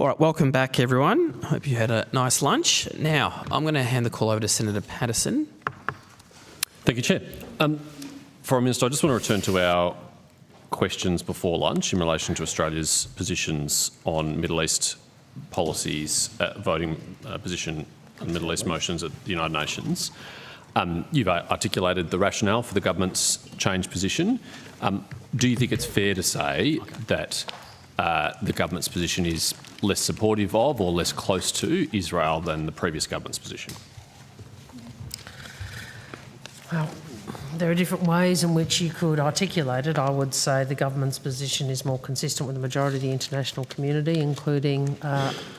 All right, welcome back, everyone. I hope you had a nice lunch. Now, I'm going to hand the call over to Senator Patterson. Thank you, Chair. Foreign Minister, I just want to return to our questions before lunch in relation to Australia's positions on Middle East policies, voting position on Middle East motions at the United Nations. You've articulated the rationale for the government's changed position. Do you think it's fair to say that the government's position is less supportive of or less close to Israel than the previous government's position? Well, there are different ways in which you could articulate it. I would say the government's position is more consistent with the majority of the international community, including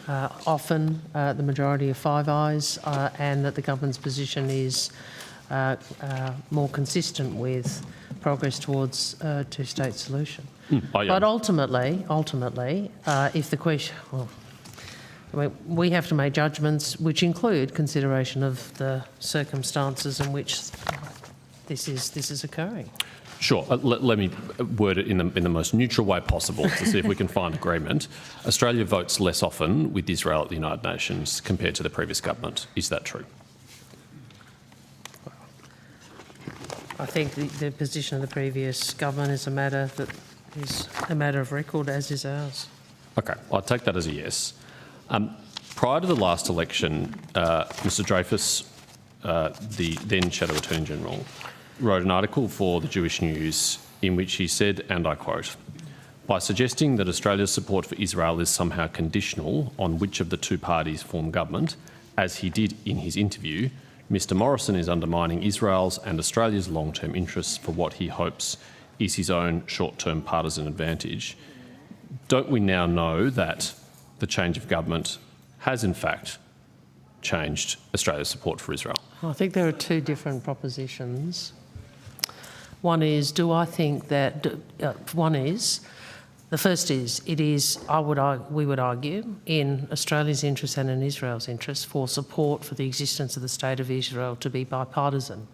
often the majority of Five Eyes, and that the government's position is more consistent with progress towards a two-state solution. But ultimately, if the question, well, I mean, we have to make judgments which include consideration of the circumstances in which this is occurring. Sure. Let me word it in the most neutral way possible to see if we can find agreement. Australia votes less often with Israel at the United Nations compared to the previous government. Is that true? I think the position of the previous government is a matter of record, as is ours. Okay, I'll take that as a yes. Prior to the last election, Mr Dreyfus, the then Shadow Attorney General, wrote an article for the Jewish News in which he said, and I quote, "By suggesting that Australia's support for Israel is somehow conditional on which of the two parties form government, as he did in his interview, Mr Morrison is undermining Israel's and Australia's long-term interests for what he hopes is his own short-term partisan advantage." Don't we now know that the change of government has in fact changed Australia's support for Israel? I think there are two different propositions. One is, do I think that, the first is, we would argue, in Australia's interest and in Israel's interest for support for the existence of the State of Israel to be bipartisan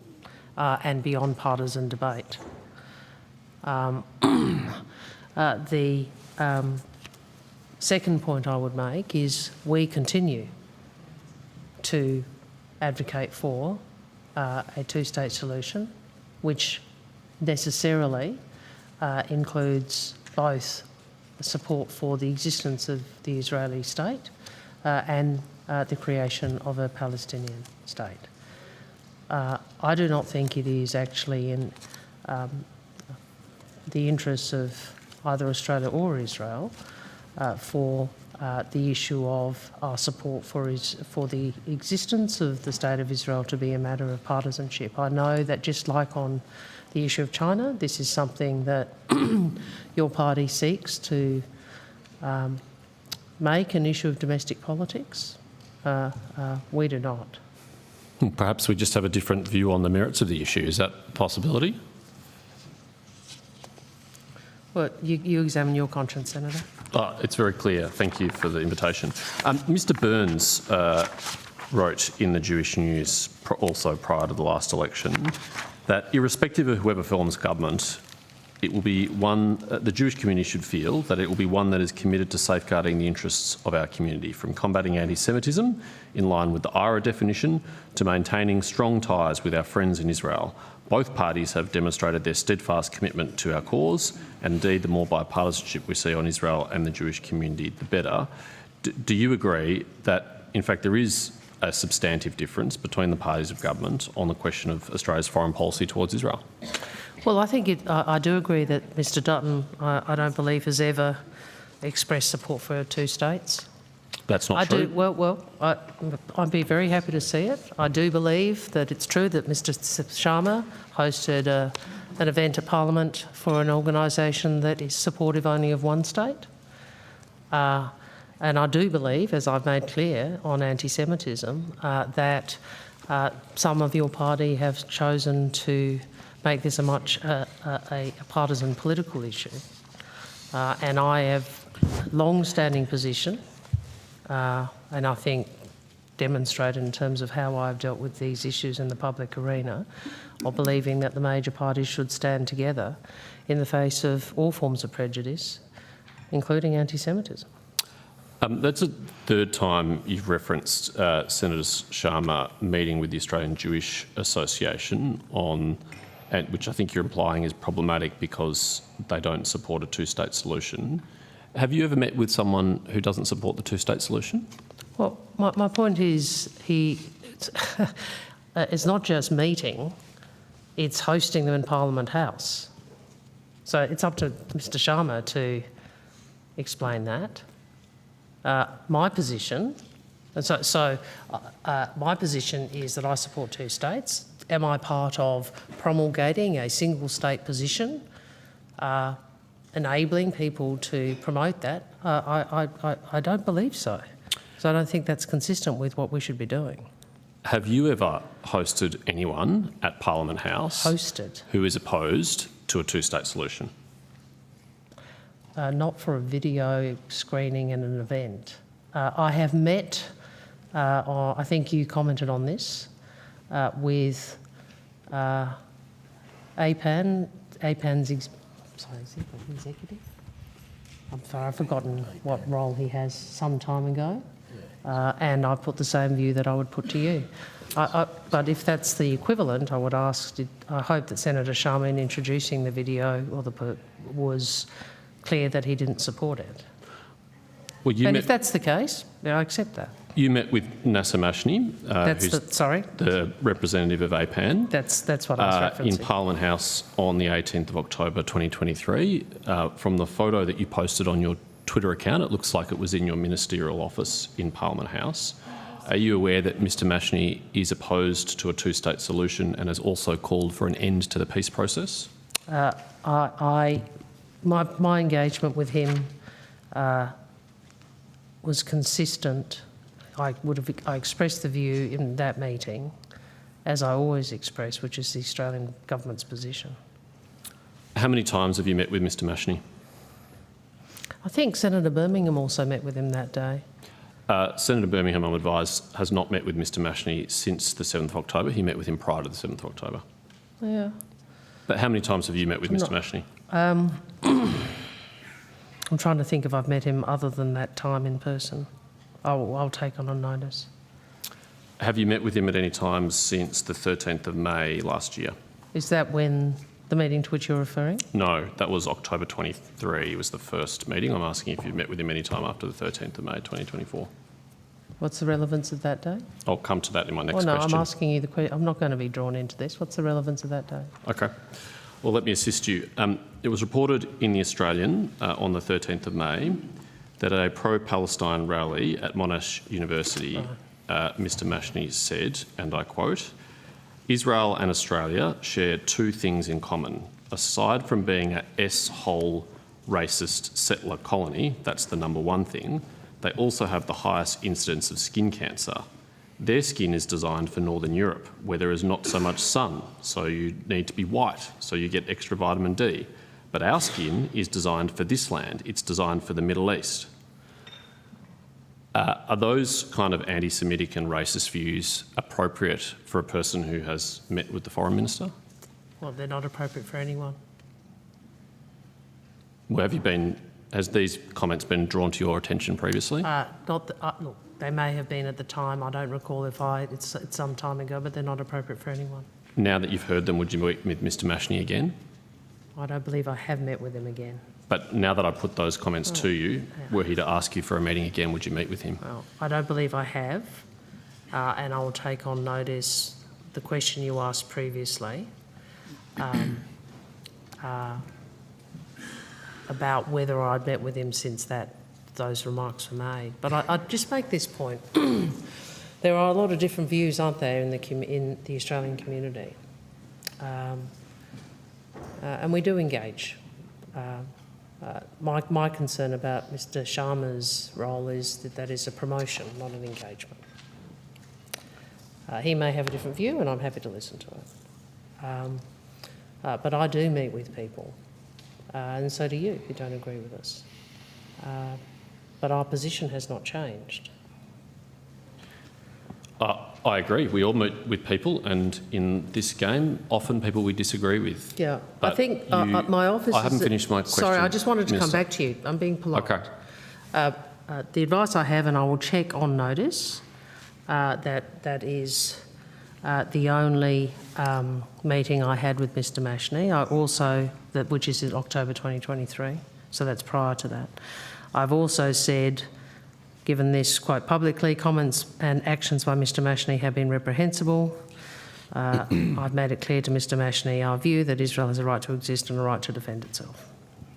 and beyond partisan debate. The second point I would make is we continue to advocate for a two-state solution, which necessarily includes both support for the existence of the Israeli state and the creation of a Palestinian state. I do not think it is actually in the interests of either Australia or Israel for the issue of our support for the existence of the State of Israel to be a matter of partisanship. I know that just like on the issue of China, this is something that your party seeks to make an issue of domestic politics. We do not. Perhaps we just have a different view on the merits of the issue. Is that a possibility? Well, you examine your conscience, Senator. It's very clear. Thank you for the invitation. Mr Burns wrote in the Jewish News, also prior to the last election, that irrespective of whoever forms government, it will be one, the Jewish community should feel that it will be one that is committed to safeguarding the interests of our community, from combating anti-Semitism in line with the IRA definition to maintaining strong ties with our friends in Israel. Both parties have demonstrated their steadfast commitment to our cause, and indeed the more bipartisanship we see on Israel and the Jewish community, the better. Do you agree that, in fact, there is a substantive difference between the parties of government on the question of Australia's foreign policy towards Israel? Well, I think I do agree that Mr Dutton, I don't believe, has ever expressed support for two states. That's not true? I'd be very happy to see it. I do believe that it's true that Mr Sharma hosted an event at Parliament for an organisation that is supportive only of one state. And I do believe, as I've made clear on anti-Semitism, that some of your party have chosen to make this a partisan political issue. And I have long-standing position, and I think demonstrated in terms of how I've dealt with these issues in the public arena, of believing that the major parties should stand together in the face of all forms of prejudice, including anti-Semitism. That's the third time you've referenced Senator Sharma meeting with the Australian Jewish Association which I think you're implying is problematic because they don't support a two-state solution. Have you ever met with someone who doesn't support the two-state solution? Well, my point is it's not just meeting, it's hosting them in Parliament House. So it's up to Mr Sharma to explain that. My position, my position is that I support two states. Am I part of promulgating a single state position, enabling people to promote that? I don't believe so. So I don't think that's consistent with what we should be doing. Have you ever hosted anyone at Parliament House who is opposed to a two-state solution? Not for a video screening and an event. I have met, I think you commented on this, with AUSParliament's executive? I'm sorry, I've forgotten what role he has some time ago. And I put the same view that I would put to you. But if that's the equivalent, I would ask, I hope that Senator Sharma, in introducing the video was clear that he didn't support it. Well, if that's the case, then I accept that. You met with Nasser Mashni, who's the representative of AUSPAN. That's what I was referencing. In Parliament House on the 18th of October 2023. From the photo that you posted on your Twitter account, it looks like it was in your ministerial office in Parliament House. Are you aware that Mr Mashni is opposed to a two-state solution and has also called for an end to the peace process? My engagement with him was consistent. I expressed the view in that meeting, as I always express, which is the Australian government's position. How many times have you met with Mr Mashni? I think Senator Birmingham also met with him that day. Senator Birmingham, I'm advised, has not met with Mr Mashni since the 7th of October. He met with him prior to the 7th of October. Yeah. But how many times have you met with Mr Mashni? I'm trying to think if I've met him other than that time in person. I'll take on notice. Have you met with him at any time since the 13th of May last year? Is that when the meeting to which you're referring? No, that was October 23 was the first meeting. I'm asking if you've met with him any time after the 13th of May 2024. What's the relevance of that day? I'll come to that in my next question. question. I'm asking you the question. I'm not going to be drawn into this. What's the relevance of that day? Okay. Well, let me assist you. It was reported in The Australian on the 13th of May that at a pro-Palestine rally at Monash University, Mr Mashni said, and I quote, "Israel and Australia share two things in common. Aside from being a S-hole racist settler colony, that's the number one thing, they also have the highest incidence of skin cancer. Their skin is designed for Northern Europe, where there is not so much sun, so you need to be white, so you get extra vitamin D. But our skin is designed for this land. It's designed for the Middle East." Are those kind of anti-Semitic and racist views appropriate for a person who has met with the Foreign Minister? Well, they're not appropriate for anyone. Where has these comments been drawn to your attention previously? Look, they may have been at the time. I don't recall it's some time ago, but they're not appropriate for anyone. Now that you've heard them, would you meet with Mr Mashni again? I don't believe I have met with him again. But now that I put those comments to you, were he to ask you for a meeting again, would you meet with him? Well, I don't believe I have, and I will take on notice the question you asked previously about whether I'd met with him since those remarks were made. But I'd just make this point. There are a lot of different views, aren't there, in the Australian community? And we do engage. My concern about Mr Sharma's role is that is a promotion, not an engagement. He may have a different view, and I'm happy to listen to it. But I do meet with people, and so do you, who don't agree with us. But our position has not changed. I agree. We all meet with people, and in this game, often people we disagree with. Yeah, but I think my office. I haven't finished my question. Sorry, I just wanted to come back to you. I'm being polite. Okay. the advice I have, and I will check on notice, that is the only meeting I had with Mr Mashney. I also, which is in October 2023, so that's prior to that. I've also said, given this quite publicly, comments and actions by Mr Mashney have been reprehensible. I've made it clear to Mr Mashney our view that Israel has a right to exist and a right to defend itself.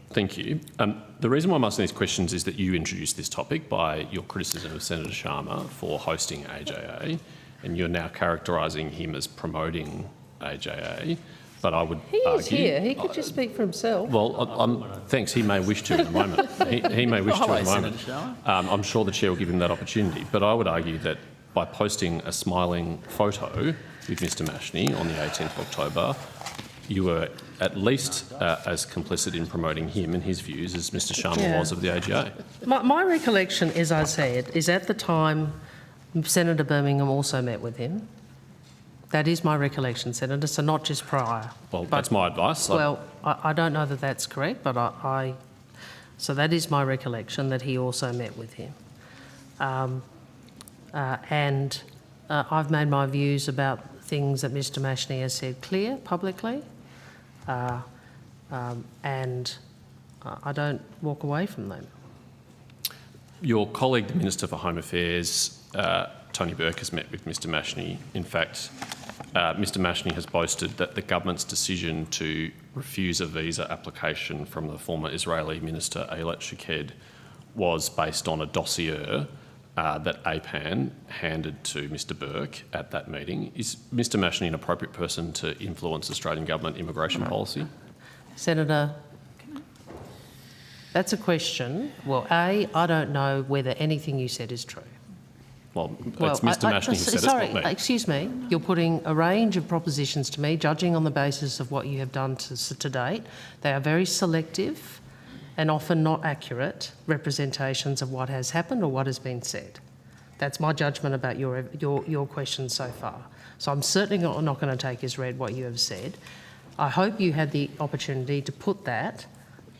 Thank you. The reason why I'm asking these questions is that you introduced this topic by your criticism of Senator Sharma for hosting AJA, and you're now characterising him as promoting AJA. But I would argue... He is here. He could just speak for himself. Well, thanks. He may wish to in a moment. He may wish to in a moment. I'm sure the chair will give him that opportunity. But I would argue that by posting a smiling photo with Mr Mashney on the 18th of October, you were at least as complicit in promoting him and his views as Mr Sharma was of the AGA. My recollection, as I said, is at the time Senator Birmingham also met with him. That is my recollection, Senator, so not just prior. Well, that's my advice. Well, I don't know that that's correct, but so that is my recollection, that he also met with him. And I've made my views about things that Mr Mashney has said clear publicly, and I don't walk away from them. Your colleague, the Minister for Home Affairs, Tony Burke, has met with Mr Mashney. In fact, Mr Mashney has boasted that the government's decision to refuse a visa application from the former Israeli Minister Eilat Shaked was based on a dossier that APAN handed to Mr Burke at that meeting. Is Mr Mashney an appropriate person to influence Australian government immigration policy? Senator, that's a question. Well, I don't know whether anything you said is true. Well, it's Mr Mashney who said sorry, it's not me. Excuse me. You're putting a range of propositions to me, judging on the basis of what you have done to date. They are very selective and often not accurate representations of what has happened or what has been said. That's my judgment about your questions so far. So I'm certainly not going to take as read what you have said. I hope you had the opportunity to put that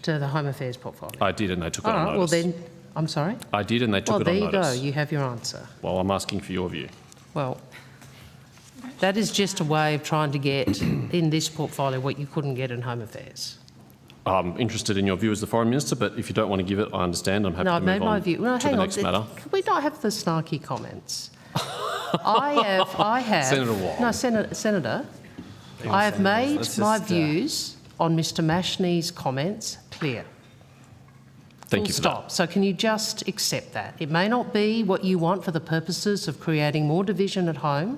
to the Home Affairs portfolio. I did, and they took it on notice. Well then, I'm sorry? I did, and they took it on notice. Well, there you go. You have your answer. Well, I'm asking for your view. Well, that is just a way of trying to get in this portfolio what you couldn't get in Home Affairs. I'm interested in your view as the Foreign Minister, but if you don't want to give it, I understand. I'm happy to move on to the next matter. Can we not have the snarky comments? I have... Senator Wong. No, Senator, I have made my views on Mr Mashney's comments clear. Thank you for Full stop. So can you just accept that? It may not be what you want for the purposes of creating more division at home.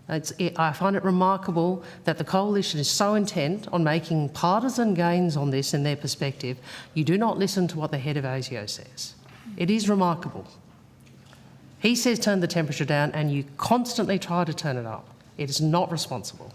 I find it remarkable that the coalition is so intent on making partisan gains on this in their perspective, you do not listen to what the head of ASIO says. It is remarkable. He says turn the temperature down and you constantly try to turn it up. It is not responsible.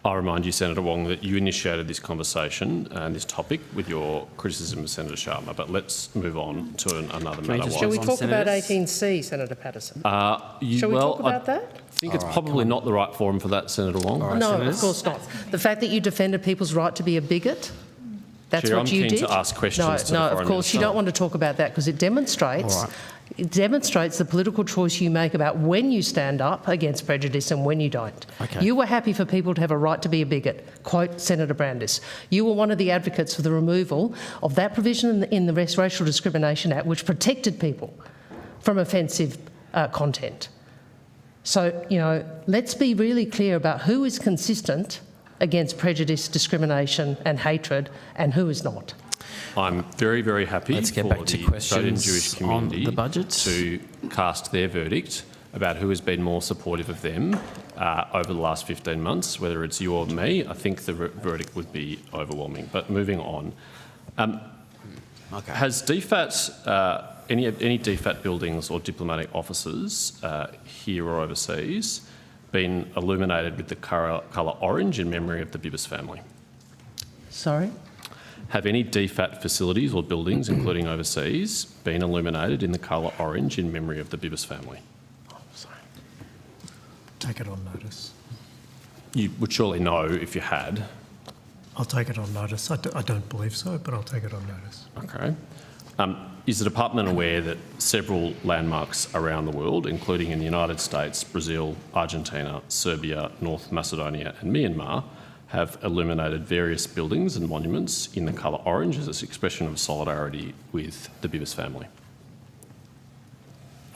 I remind you, Senator Wong, that you initiated this conversation and this topic with your criticism of Senator Sharma, but let's move on to another matter. Shall we talk about 18C, Senator Patterson? Shall we talk about that? I think it's probably not the right forum for that, Senator Wong. No, of course not. The fact that you defended people's right to be a bigot, that's Chair, what you did? I'm keen to ask questions to the No, Foreign of course, Minister. you don't want to talk about that because it demonstrates the political choice you make about when you stand up against prejudice and when you don't. Okay. You were happy for people to have a right to be a bigot, quote Senator Brandis. You were one of the advocates for the removal of that provision in the Racial Discrimination Act which protected people from offensive content. So, you know, let's be really clear about who is consistent against prejudice, discrimination and hatred and who is not. I'm very, very happy Let's get for back to the Australian Jewish questions on community the budget. to cast their verdict about who has been more supportive of them over the last 15 months, whether it's you or me. I think the verdict would be overwhelming. But moving on, has DFAT, any DFAT buildings or diplomatic offices here or overseas been illuminated with the colour orange in memory of the Bibas family? Sorry? Have any DFAT facilities or buildings, including overseas, been illuminated in the colour orange in memory of the Bibas family? Take it on notice. You would surely know if you had. I'll take it on notice. I don't believe so, but I'll take it on notice. Okay. Is the department aware that several landmarks around the world, including in the United States, Brazil, Argentina, Serbia, North Macedonia and Myanmar, have illuminated various buildings and monuments in the colour orange as an expression of solidarity with the Bibas family?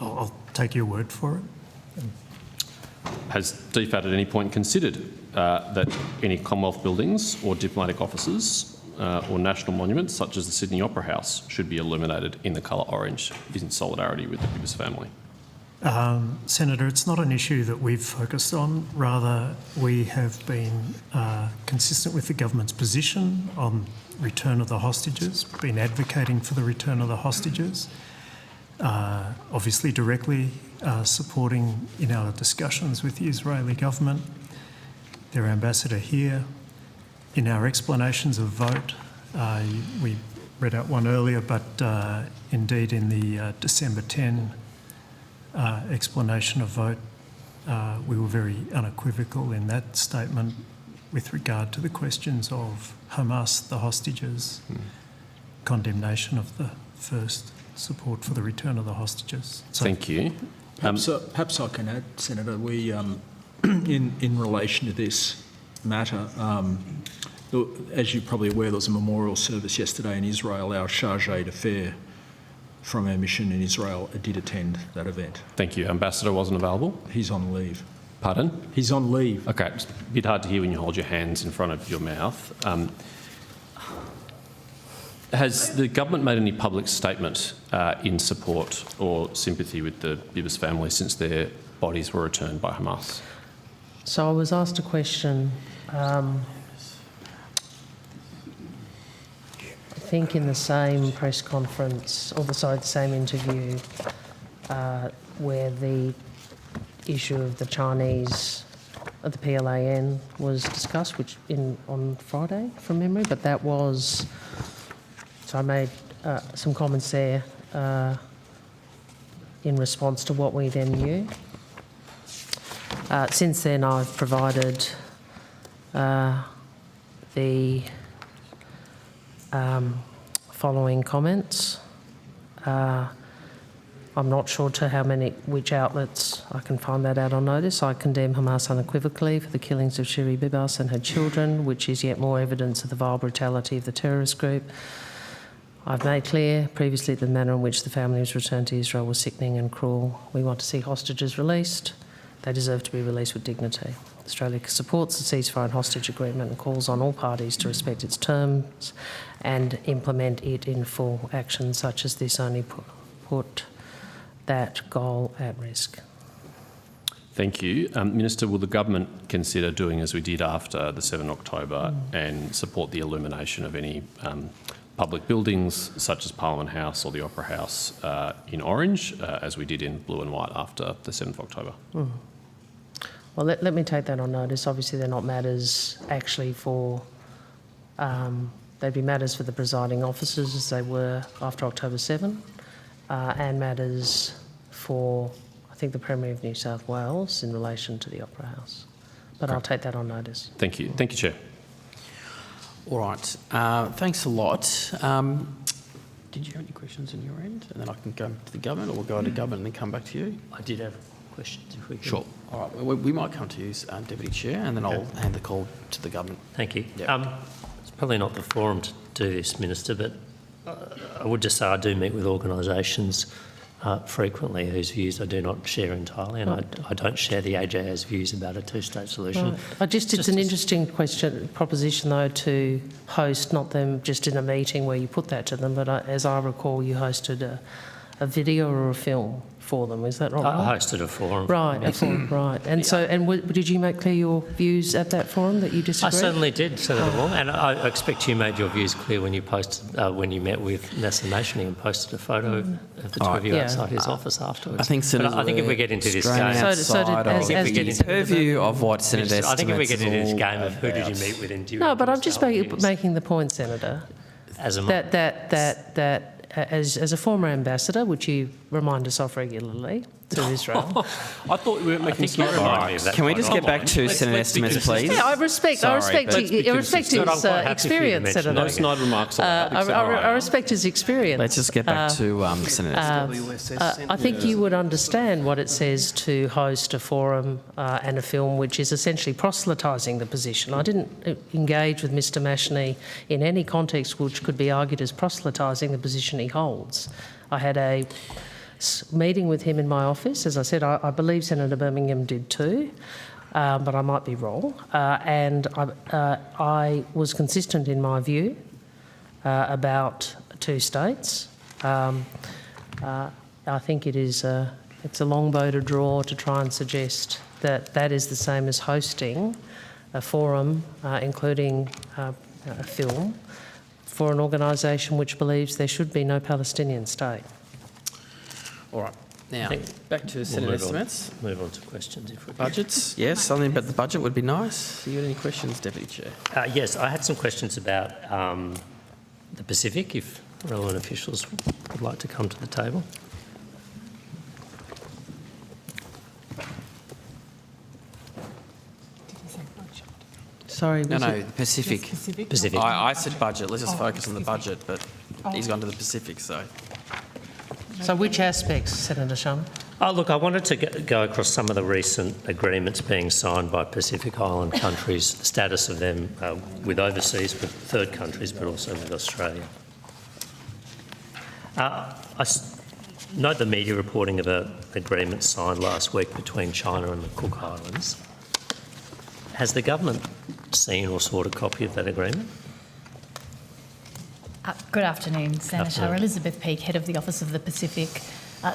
I'll take your word for it. Has DFAT at any point considered that any Commonwealth buildings or diplomatic offices or national monuments, such as the Sydney Opera House, should be illuminated in the colour orange in solidarity with the Bibas family? Senator, it's not an issue that we've focused on. Rather, we have been consistent with the government's position on return of the hostages, been advocating for the return of the hostages, obviously directly supporting in our discussions with the Israeli government, their ambassador here. In our explanations of vote, we read out one earlier, but indeed in the December 10 explanation of vote, we were very unequivocal in that statement with regard to the questions of Hamas, the hostages, condemnation of the first, support for the return of the hostages. So, thank you. Perhaps I can add, Senator, we, in relation to this matter, as you're probably aware, there was a memorial service yesterday in Israel. Our charge d'affaires from our mission in Israel did attend that event. Thank you. Ambassador wasn't available? He's on leave. Pardon? He's on leave. Okay, it's a bit hard to hear when you hold your hands in front of your mouth. Has the government made any public statement in support or sympathy with the Bibas family since their bodies were returned by Hamas? So I was asked a question, I think in the same press conference, or the same interview, where the issue of the Chinese, of the PLAN was discussed, which on Friday from memory, but that was, so I made some comments there in response to what we then knew. Since then, I've provided the following comments. I'm not sure to which outlets I can find that out on notice. I condemn Hamas unequivocally for the killings of Shiri Bibas and her children, which is yet more evidence of the vile brutality of the terrorist group. I've made clear previously the manner in which the family was returned to Israel was sickening and cruel. We want to see hostages released. They deserve to be released with dignity. Australia supports the ceasefire and hostage agreement and calls on all parties to respect its terms and implement it in full. Actions such as this only put that goal at risk. Thank you. Minister, will the government consider doing as we did after the 7th October and support the illumination of any public buildings such as Parliament House or the Opera House in orange, as we did in blue and white after the 7th October? Well, let me take that on notice. Obviously, they're not matters actually for, they'd be matters for the presiding officers as they were after October 7, and matters for, I think, the Premier of New South Wales in relation to the Opera House. But okay. I'll take that on notice. Thank you. Thank you, Chair. All right. Thanks a lot. Did you have any questions on your end? And then I can go to the government, or we'll go to government and then come back to you? I did have questions, if we can. Sure. All right. We might come to you, Deputy Chair, and then I'll hand the call to the government. Thank you. Yep. It's probably not the forum to do this, Minister, but I would just say I do meet with organisations frequently whose views I do not share entirely, and I don't share the AJA's views about a two-state solution. Right. It's an interesting proposition, though, to host, not them just in a meeting where you put that to them, but as I recall, you hosted a video or a film for them. Is that right? I hosted a forum. Right, a forum, right. And so, did you make clear your views at that forum that you disagreed? I certainly did, Senator Wong, and I expect you made your views clear when you posted, when you met with Nessa Nationy and posted a photo of the two of you outside his office afterwards. I think, Senator, I think if we get into this game, purview of what Senator estimates, I think if we get into this game of who did you meet with and do you no, but I'm just making the point, Senator, as a that as a former ambassador, which you remind us of regularly to Israel. I thought we were making think you slight remind me remarks. of that. Can we just get back to Senator estimates, please? Yeah, I respect Sorry, his, let's be consistent. his I'm quite happy for you to experience, mention Senator. No snide remarks. I respect his experience. Let's just get back to Senator estimates. I think you would understand what it says to host a forum and a film which is essentially proselytising the position. I didn't engage with Mr Mashney in any context which could be argued as proselytising the position he holds. I had a meeting with him in my office. As I said, I believe Senator Birmingham did too, but I might be wrong. And I was consistent in my view about two states. I think it's a long bow to draw to try and suggest that that is the same as hosting a forum, including a film, for an organisation which believes there should be no Palestinian state. All right. Now, think back to We'll Senator estimates. move on to questions if we can. Budgets, yes, something about the budget would be nice. Do you have any questions, Deputy Chair? Yes, I had some questions about the Pacific, if relevant officials would like to come to the table. Sorry, No, the Pacific. Pacific. I said budget. Let's just focus on the budget, but he's gone to the Pacific, so. So which aspects, Senator Shum? Oh, look, I wanted to go across some of the recent agreements being signed by Pacific Island countries, the status of them with overseas, with third countries, but also with Australia. Note the media reporting of an agreement signed last week between China and the Cook Islands. Has the government seen or sought a copy of that agreement? Good afternoon, Senator. Afternoon. Elizabeth Peake, Head of the Office of the Pacific.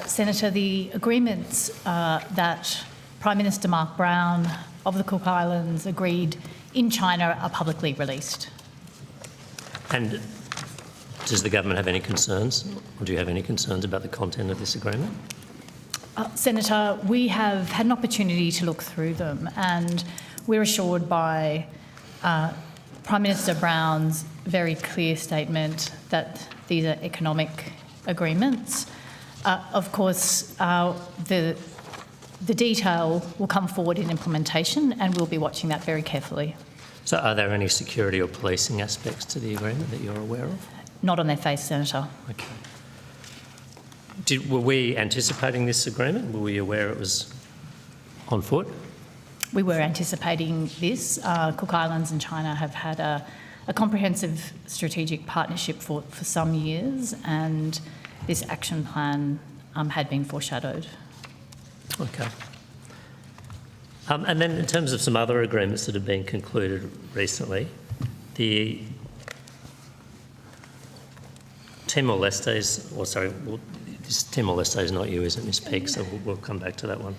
Senator, the agreements that Prime Minister Mark Brown of the Cook Islands agreed in China are publicly released. And does the government have any concerns, or do you have any concerns about the content of this agreement? Senator, we have had an opportunity to look through them, and we're assured by Prime Minister Brown's very clear statement that these are economic agreements. Of course, the detail will come forward in implementation, and we'll be watching that very carefully. So are there any security or policing aspects to the agreement that you're aware of? Not on their face, Senator. Okay. Were we anticipating this agreement? Were we aware it was on foot? We were anticipating this. Cook Islands and China have had a comprehensive strategic partnership for some years, and this action plan had been foreshadowed. Okay. And then in terms of some other agreements that have been concluded recently, the Timor-Leste Timor-Leste is not you, is it, Ms Peake? So we'll come back to that one.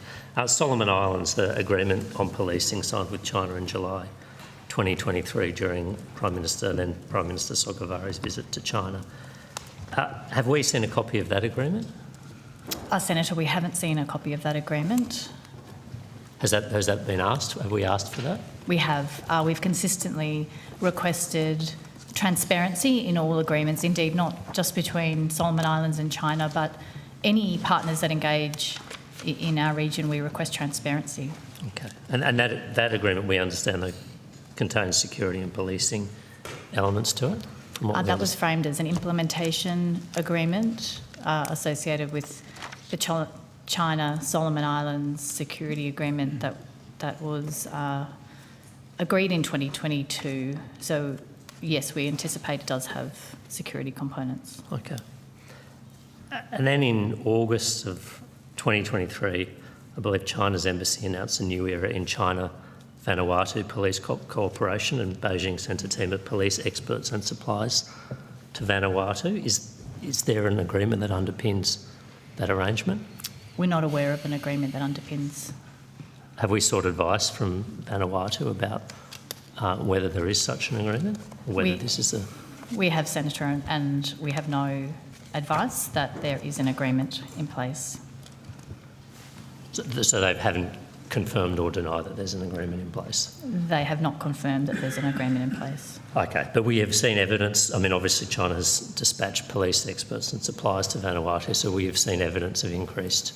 Solomon Islands, the agreement on policing signed with China in July 2023 during then Prime Minister Sogavari's visit to China. Have we seen a copy of that agreement? Senator, we haven't seen a copy of that agreement. Has that been asked? Have we asked for that? We have. We've consistently requested transparency in all agreements, indeed not just between Solomon Islands and China, but any partners that engage in our region, we request transparency. Okay. And that agreement, we understand, that contains security and policing elements to it? That was framed as an implementation agreement associated with the China-Solomon Islands security agreement that was agreed in 2022. So, yes, we anticipate it does have security components. Okay. And then in August of 2023, I believe China's embassy announced a new era in China-Vanuatu police cooperation, and Beijing sent a team of police experts and supplies to Vanuatu. Is there an agreement that underpins that arrangement? We're not aware of an agreement that underpins. Have we sought advice from Vanuatu about whether there is such an agreement, or whether this is a... We have, Senator, and we have no advice that there is an agreement in place. So they haven't confirmed or deny that there's an agreement in place? They have not confirmed that there's an agreement in place. Okay, but we have seen evidence. I mean, obviously China has dispatched police experts and suppliers to Vanuatu, so we have seen evidence of increased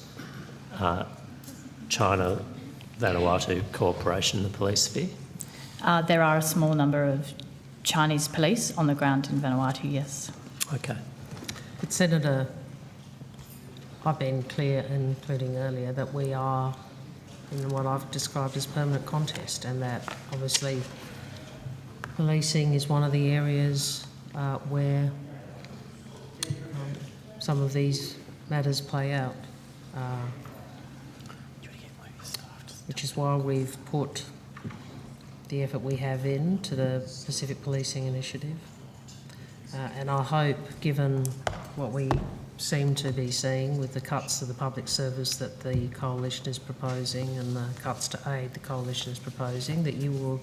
China-Vanuatu cooperation in the police sphere. There are a small number of Chinese police on the ground in Vanuatu, yes. Okay. But Senator, I've been clear, including earlier, that we are in what I've described as permanent contest, and that obviously policing is one of the areas where some of these matters play out, which is why we've put the effort we have into the Pacific Policing Initiative. And I hope, given what we seem to be seeing with the cuts to the public service that the Coalition is proposing and the cuts to aid the Coalition is proposing, that you will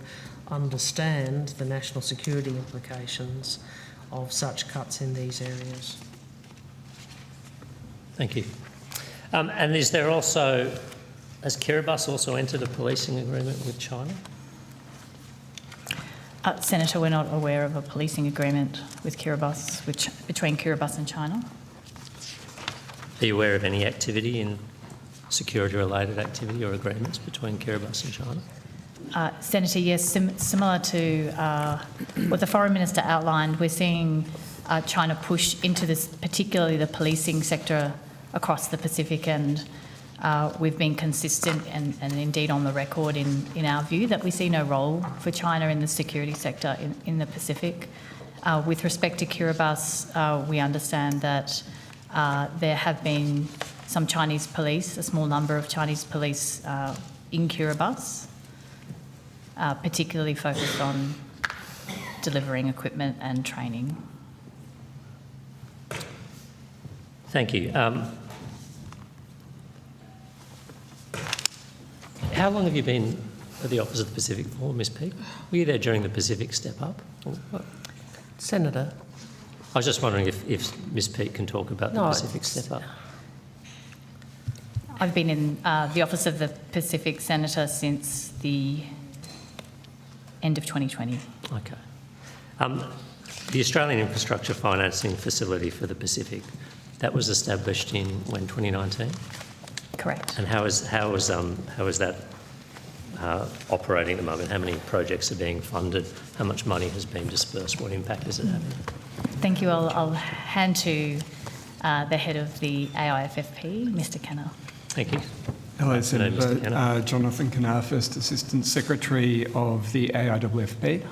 understand the national security implications of such cuts in these areas. Thank you. And is there also, has Kiribati also entered a policing agreement with China? Senator, we're not aware of a policing agreement with Kiribati, between Kiribati and China. Are you aware of any activity in security-related activity or agreements between Kiribati and China? Senator, yes, similar to what the Foreign Minister outlined, we're seeing China push into this, particularly the policing sector across the Pacific, and we've been consistent and indeed on the record in our view that we see no role for China in the security sector in the Pacific. With respect to Kiribati, we understand that there have been some Chinese police, a small number of Chinese police in Kiribati, particularly focused on delivering equipment and training. Thank you. How long have you been at the Office of the Pacific for, Ms Peake? Were you there during the Pacific Step Up? Or what? Senator? I was just wondering if Ms Peake can talk about the Pacific Step Up. I've been in the Office of the Pacific Senator since the end of 2020. Okay. The Australian Infrastructure Financing Facility for the Pacific, that was established in, when, 2019? Correct. And how is that operating at the moment? How many projects are being funded? How much money has been dispersed? What impact is it having? Thank you. I'll hand to the head of the AIFFP, Mr. Kenner. Thank you. Hello, Senator. Senator. Jonathan Kenner, First Assistant Secretary of the AIFFP.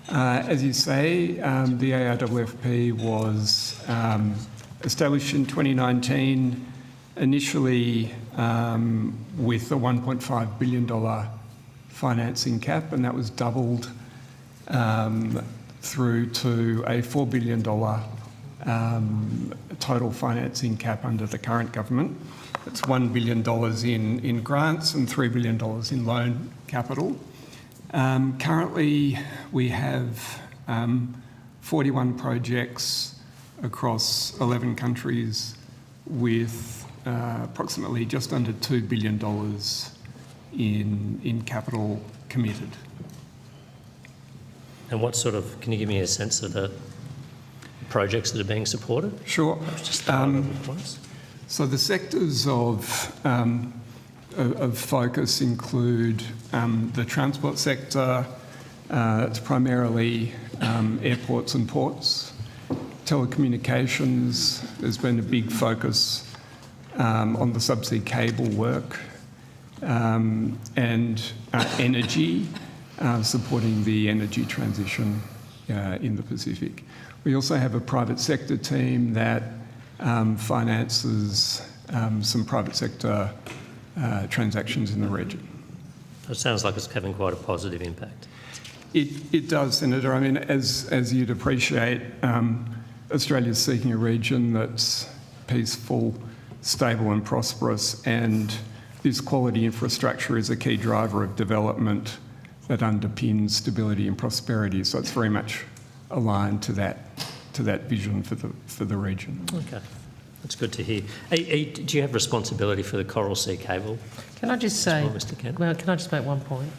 As you say, the AIFFP was established in 2019, initially with a $1.5 billion financing cap, and that was doubled through to a $4 billion total financing cap under the current government. It's $1 billion in grants and $3 billion in loan capital. Currently, we have 41 projects across 11 countries with approximately just under $2 billion in capital committed. And what sort of, can you give me a sense of the projects that are being supported? Sure. Just high-level points. So the sectors of focus include the transport sector. It's primarily airports and ports. Telecommunications, there's been a big focus on the subsea cable work, and energy, supporting the energy transition in the Pacific. We also have a private sector team that finances some private sector transactions in the region. It sounds like it's having quite a positive impact. It does, Senator. I mean, as you'd appreciate, Australia's seeking a region that's peaceful, stable and prosperous, and this quality infrastructure is a key driver of development that underpins stability and prosperity. So it's very much aligned to that vision for the region. Okay. That's good to hear. Do you have responsibility for the Coral Sea cable? Can I just say, well, Mr. Kent? well, can I just make one point?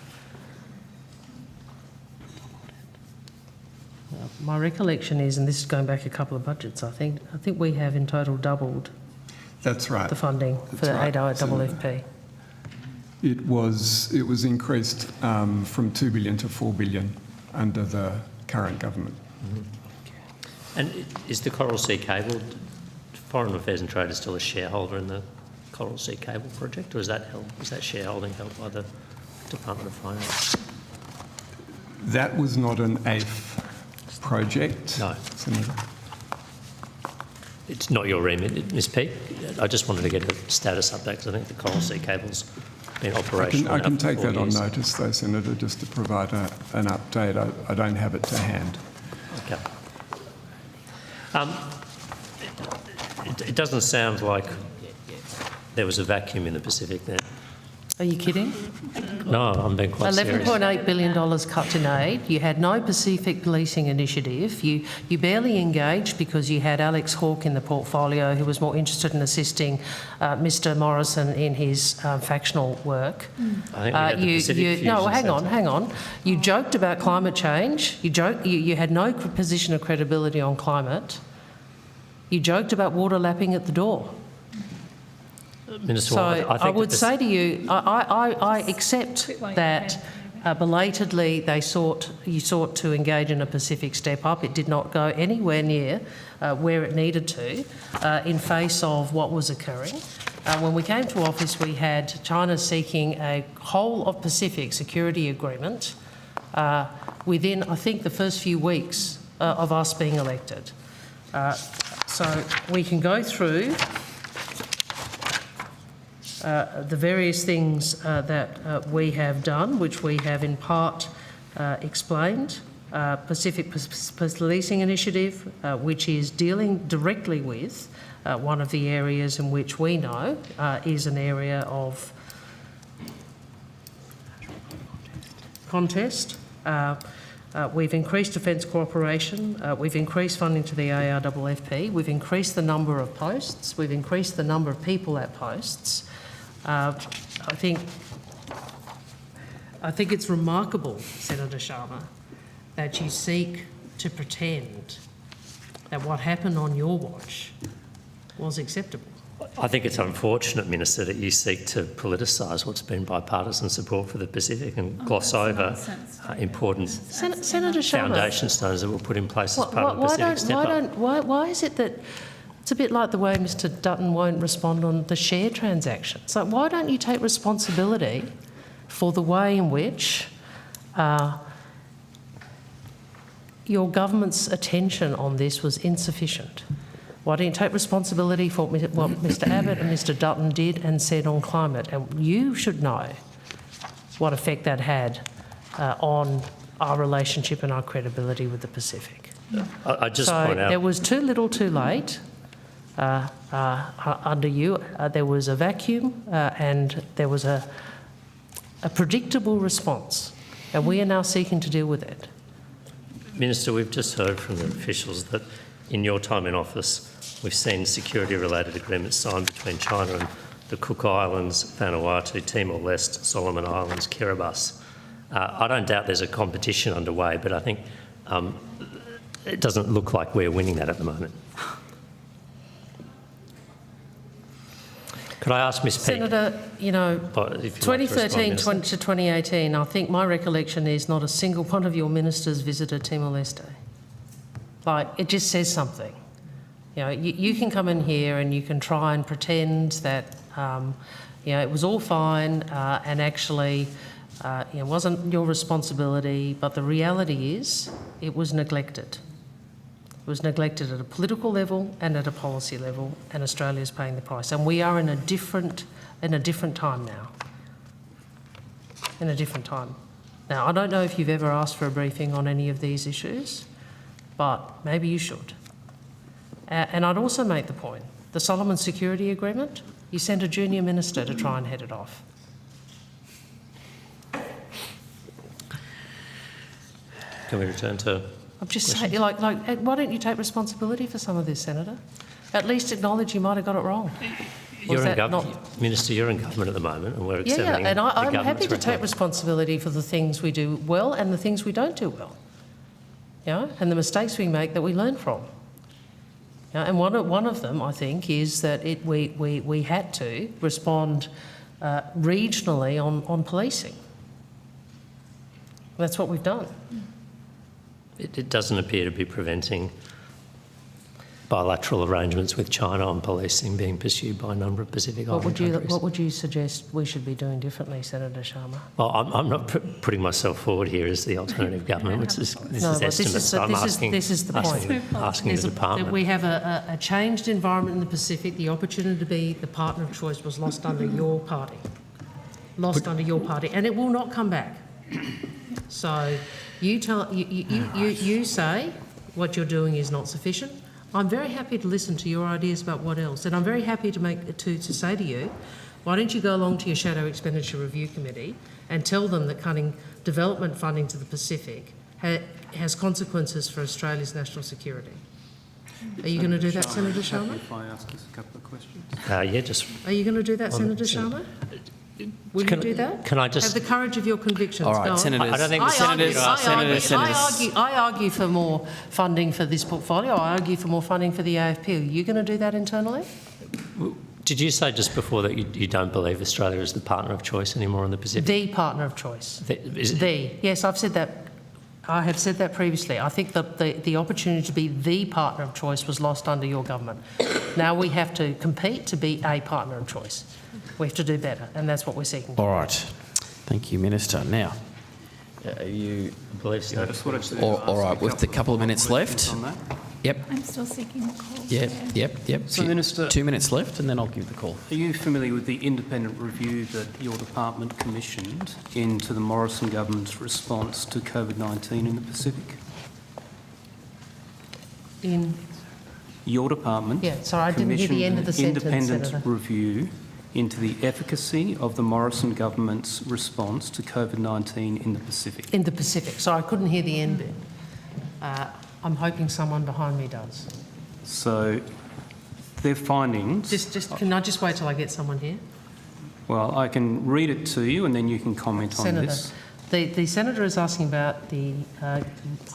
My recollection is, and this is going back a couple of budgets, I think we have in total doubled That's right. the funding for the AUSParliamentLive. It was increased from 2 billion to 4 billion under the current government. And is the Coral Sea cable, Foreign Affairs and Trade is still a shareholder in the Coral Sea cable project, or is that shareholding held by the Department of Finance? That was not an AIF project. No. Senator. It's not your remit, Ms Peake. I just wanted to get a status update because I think the Coral Sea cable's been operational. I can take that on years. notice, though, Senator, just to provide an update. I don't have it to hand. Okay. It doesn't sound like there was a vacuum in the Pacific there. Are you kidding? No, I'm being quite serious. $11.8 billion cut in aid. You had no Pacific policing initiative. You barely engaged because you had Alex Hawke in the portfolio who was more interested in assisting Mr Morrison in his factional work. I think we had the Pacific Fusion hang on. You joked about climate change. You had no position of credibility on climate. You joked about water lapping at the door. Minister, So I would say to you, I accept that belatedly you sought to engage in a Pacific step up. It did not go anywhere near where it needed to in face of what was occurring. When we came to office, we had China seeking a whole of Pacific security agreement within, I think, the first few weeks of us being elected. So we can go through the various things that we have done, which we have in part explained. Pacific Policing Initiative, which is dealing directly with one of the areas in which we know is an area of contest. We've increased defence cooperation, we've increased funding to the ARFP, we've increased the number of posts, we've increased the number of people at posts. I think it's remarkable, Senator Sharma, that you seek to pretend that what happened on your watch was acceptable. I think it's unfortunate, Minister, that you seek to politicise what's been bipartisan support for the Pacific and gloss over important Senator Sharma, foundation stones that were put in place as part of the Pacific Step Up. Why is it that it's a bit like the way Mr Dutton won't respond on the share transactions? Like, why don't you take responsibility for the way in which your government's attention on this was insufficient? Why don't you take responsibility for what Mr Abbott and Mr Dutton did and said on climate? And you should know what effect that had on our relationship and our credibility with the Pacific. I just point out... there was too little too late under you. There was a vacuum and there was a predictable response, and we are now seeking to deal with it. Minister, we've just heard from the officials that in your time in office, we've seen security-related agreements signed between China and the Cook Islands, Vanuatu, Timor-Leste, Solomon Islands, Kiribati. I don't doubt there's a competition underway, but I think it doesn't look like we're winning that at the moment. Could I ask Ms Peake? Senator, 2013 to 2018, I think my recollection is not a single one of your ministers visited Timor-Leste. Like, it just says something. You can come in here and you can try and pretend that, it was all fine and actually, it wasn't your responsibility, but the reality is it was neglected. It was neglected at a political level and at a policy level, and Australia's paying the price. And we are in a different time now. In a different time. Now, I don't know if you've ever asked for a briefing on any of these issues, but maybe you should. And I'd also make the point, the Solomon Security Agreement, you sent a junior minister to try and head it off. Can we return to... I'm just saying, why don't you take responsibility for some of this, Senator? At least acknowledge you might have got it wrong. Or is You're in that government, Minister, you're in government at the moment, and we're Yeah, examining and the I'm happy government's to take record. responsibility for the things we do well and the things we don't do well, and the mistakes we make that we learn from. And one of them, I think, is that we had to respond regionally on policing. That's what we've done. It doesn't appear to be preventing bilateral arrangements with China on policing being pursued by a number of Pacific Island countries. What would you suggest we should be doing differently, Senator Sharma? Well, I'm not putting myself forward here as the alternative government, which is estimates. I'm asking, this is the point. asking the department. We have a changed environment in the Pacific. The opportunity to be the partner of choice was lost under your party. And it will not come back. So you say what you're doing is not sufficient. I'm very happy to listen to your ideas about what else, and I'm very happy to say to you, why don't you go along to your Shadow Expenditure Review Committee and tell them that cutting development funding to the Pacific has consequences for Australia's national security. Are you going to do that, Senator Sharma? If I ask us a couple of questions. Yeah, just... Are you going to do that, Senator Sharma? Will you do that? Can I just... Have the courage of your convictions. All right, Go on. Senators. I don't think I argue for more funding for this portfolio. I argue for more funding for the AFP. Are you going to do that internally? Did you say just before that you don't believe Australia is the partner of choice anymore in the Pacific? The partner of choice. Yes, I've said that. I have said that previously. I think that the opportunity to be the partner of choice was lost under your government. Now we have to compete to be a partner of choice. We have to do better, and that's what we're seeking. All right. Thank you, Minister. Now, are you... All right, with the couple of minutes left. Yep. I'm still seeking the call. Yep. So, Minister, 2 minutes left, and then I'll give the call. are you familiar with the independent review that your department commissioned into the Morrison government's response to COVID-19 in the Pacific? In Your department sorry, I didn't hear the end of the sentence, independent Senator. review into the efficacy of the Morrison government's response to COVID-19 in the Pacific. In the Pacific. So I couldn't hear the end bit. I'm hoping someone behind me does. So their findings... Can I just wait till I get someone here? Well, I can read it to you and then you can comment on Senator, this. the Senator is asking about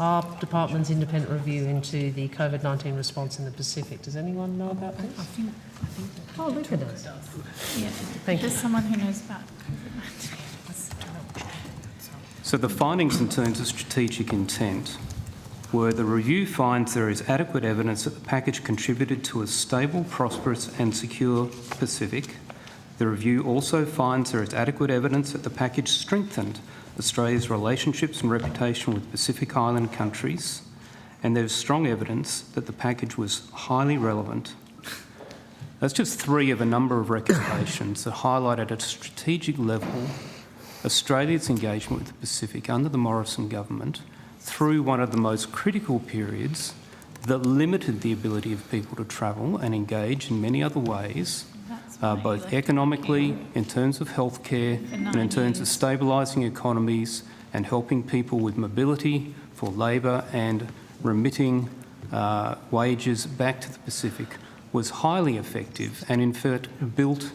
our department's independent review into the COVID-19 response in the Pacific. Does anyone know about this? I think Oh, Luca does. yeah. Thank There's you. someone who knows about COVID-19. So the findings in terms of strategic intent were the review finds there is adequate evidence that the package contributed to a stable, prosperous and secure Pacific. The review also finds there is adequate evidence that the package strengthened Australia's relationships and reputation with Pacific Island countries, and there is strong evidence that the package was highly relevant. That's just three of a number of recommendations that highlight at a strategic level Australia's engagement with the Pacific under the Morrison government through one of the most critical periods that limited the ability of people to travel and engage in many other ways, both economically, in terms of healthcare, and in terms of stabilising economies and helping people with mobility for labour and remitting wages back to the Pacific, was highly effective and in fact built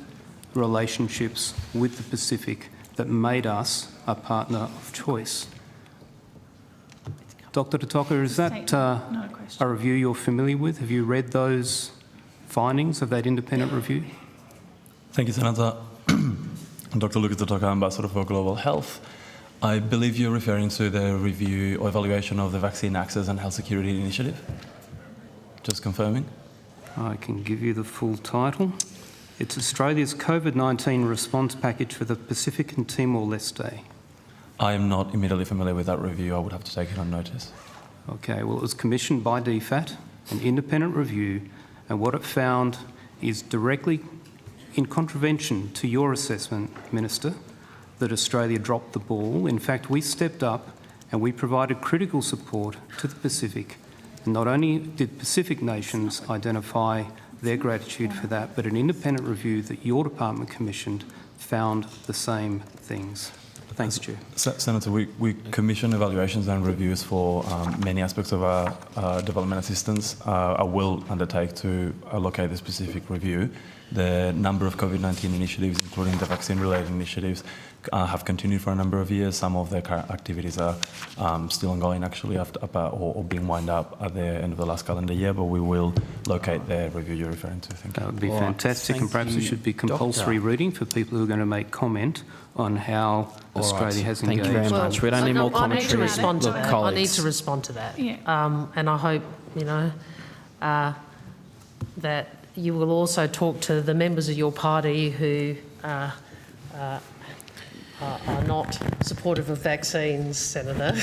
relationships with the Pacific that made us a partner of choice. Dr. Totoka, is that a review you're familiar with? Have you read those findings of that independent review? Thank you, Senator. Dr. Lucas Totoka, Ambassador for Global Health. I believe you're referring to the review or evaluation of the Vaccine Access and Health Security Initiative. Just confirming. I can give you the full title. It's Australia's COVID-19 response package for the Pacific and Timor-Leste. I am not immediately familiar with that review. I would have to take it on notice. Okay, well, it was commissioned by DFAT, an independent review, and what it found is directly in contravention to your assessment, Minister, that Australia dropped the ball. In fact, we stepped up and we provided critical support to the Pacific. And not only did Pacific nations identify their gratitude for that, but an independent review that your department commissioned found the same things. Thanks, Chair. Senator, we commission evaluations and reviews for many aspects of our development assistance. I will undertake to allocate a specific review. The number of COVID-19 initiatives, including the vaccine-related initiatives, have continued for a number of years. Some of their activities are still ongoing, actually, or being wound up at the end of the last calendar year, but we will locate the review you're referring to. Thank you. That would be fantastic, and perhaps it should be compulsory reading for people who are going to make comment on how Australia has engaged. Thank you very much. We don't need more commentary. I need to respond to that. I need Colleagues. to respond to that. Yeah. And I hope, that you will also talk to the members of your party who are not supportive of vaccines, Senator.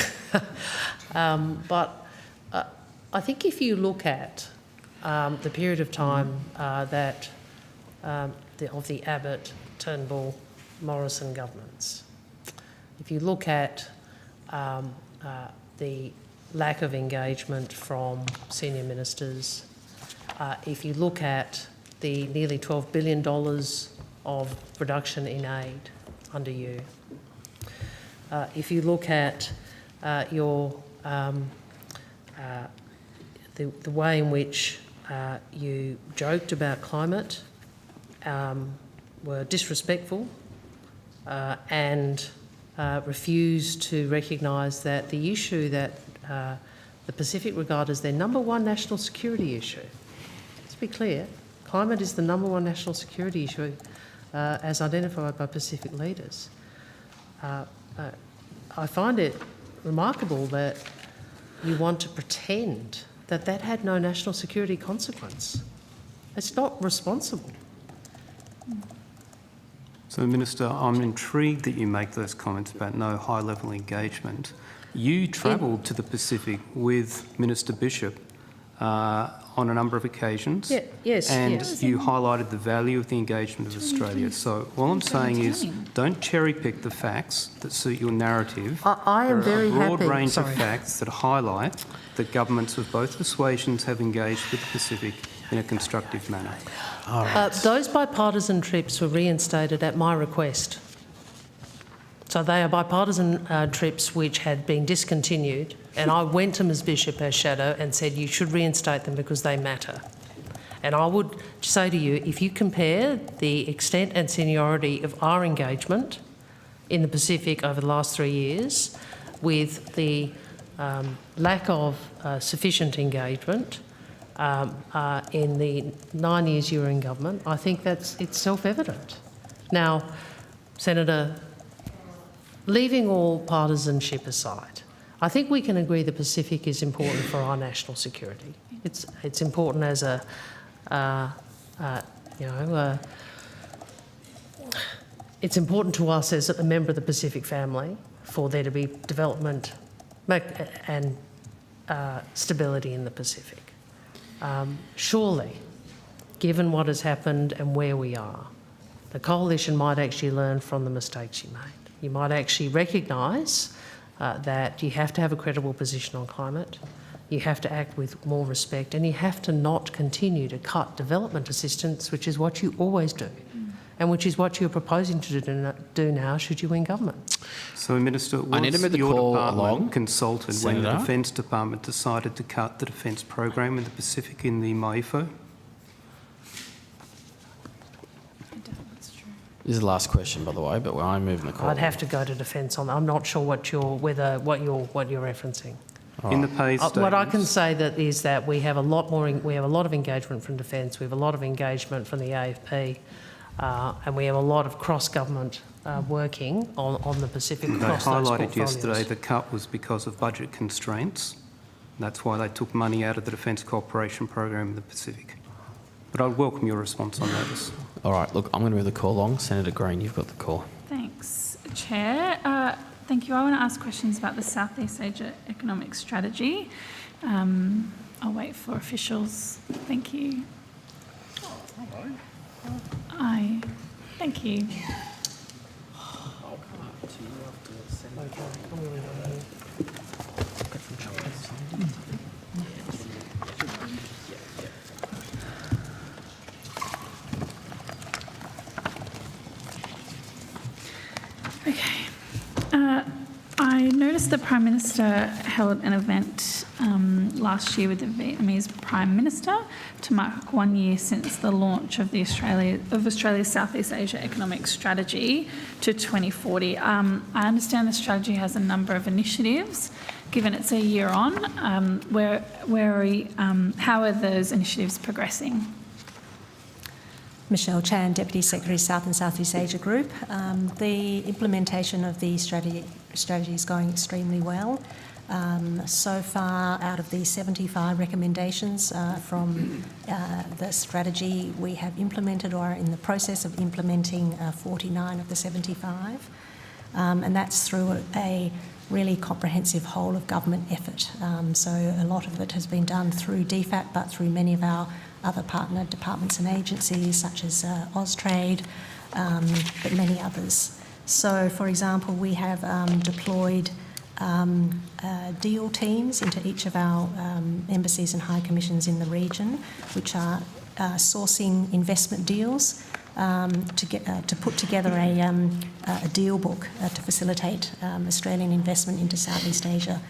But I think if you look at the period of time of the Abbott, Turnbull, Morrison governments, if you look at the lack of engagement from senior ministers, if you look at the nearly $12 billion of reduction in aid under you, if you look at the way in which you joked about climate, were disrespectful, and refused to recognise that the issue that the Pacific regard as their number one national security issue. Let's be clear, climate is the number one national security issue as identified by Pacific leaders. I find it remarkable that you want to pretend that that had no national security consequence. It's not responsible. So, Minister, I'm intrigued that you make those comments about no high-level engagement. You travelled to the Pacific with Minister Bishop on a number of occasions. Yes. And you highlighted the value of the engagement of Australia. So all I'm saying is don't cherry-pick the facts that suit your narrative. I am very happy. There are a broad range of facts that highlight that governments of both persuasions have engaged with the Pacific in a constructive manner. Those bipartisan trips were reinstated at my request. So they are bipartisan trips which had been discontinued, and I went to Ms Bishop as shadow and said you should reinstate them because they matter. And I would say to you, if you compare the extent and seniority of our engagement in the Pacific over the last 3 years with the lack of sufficient engagement in the 9 years you were in government, I think it's self-evident. Now, Senator, leaving all partisanship aside, I think we can agree the Pacific is important for our national security. It's important as it's important to us as a member of the Pacific family for there to be development and stability in the Pacific. Surely, given what has happened and where we are, the coalition might actually learn from the mistakes you made. You might actually recognise that you have to have a credible position on climate, you have to act with more respect, and you have to not continue to cut development assistance, which is what you always do, and which is what you're proposing to do now should you win government. So, Minister, was your department consulted when the Defence Department decided to cut the defence program in the Pacific in the MAIFO? This is the last question, by the way, but I'm moving the call. I'd have to go to defence on that. I'm not sure what you're referencing. In the pay statements. What I can say is that we have a lot of engagement from defence, we have a lot of engagement from the AFP, and we have a lot of cross-government working on the Pacific across those portfolios. They highlighted yesterday the cut was because of budget constraints. That's why they took money out of the Defence Cooperation Program in the Pacific. But I'd welcome your response on that. All right, look, I'm going to move the call along. Senator Green, you've got the call. Thanks, Chair. Thank you. I want to ask questions about the Southeast Asia Economic Strategy. I'll wait for officials. Thank you. Thank you. Okay. I noticed the Prime Minister held an event last year with the Vietnamese Prime Minister to mark 1 year since the launch of Australia's Southeast Asia Economic Strategy to 2040. I understand the strategy has a number of initiatives. Given it's a year on, how are those initiatives progressing? Michelle Chan, Deputy Secretary, South and Southeast Asia Group. The implementation of the strategy is going extremely well. So far, out of the 75 recommendations from the strategy, we have implemented or are in the process of implementing 49 of the 75. And that's through a really comprehensive whole of government effort. So a lot of it has been done through DFAT, but through many of our other partner departments and agencies such as Austrade, but many others. So, for example, we have deployed deal teams into each of our embassies and high commissions in the region, which are sourcing investment deals to put together a deal book to facilitate Australian investment into Southeast Asia.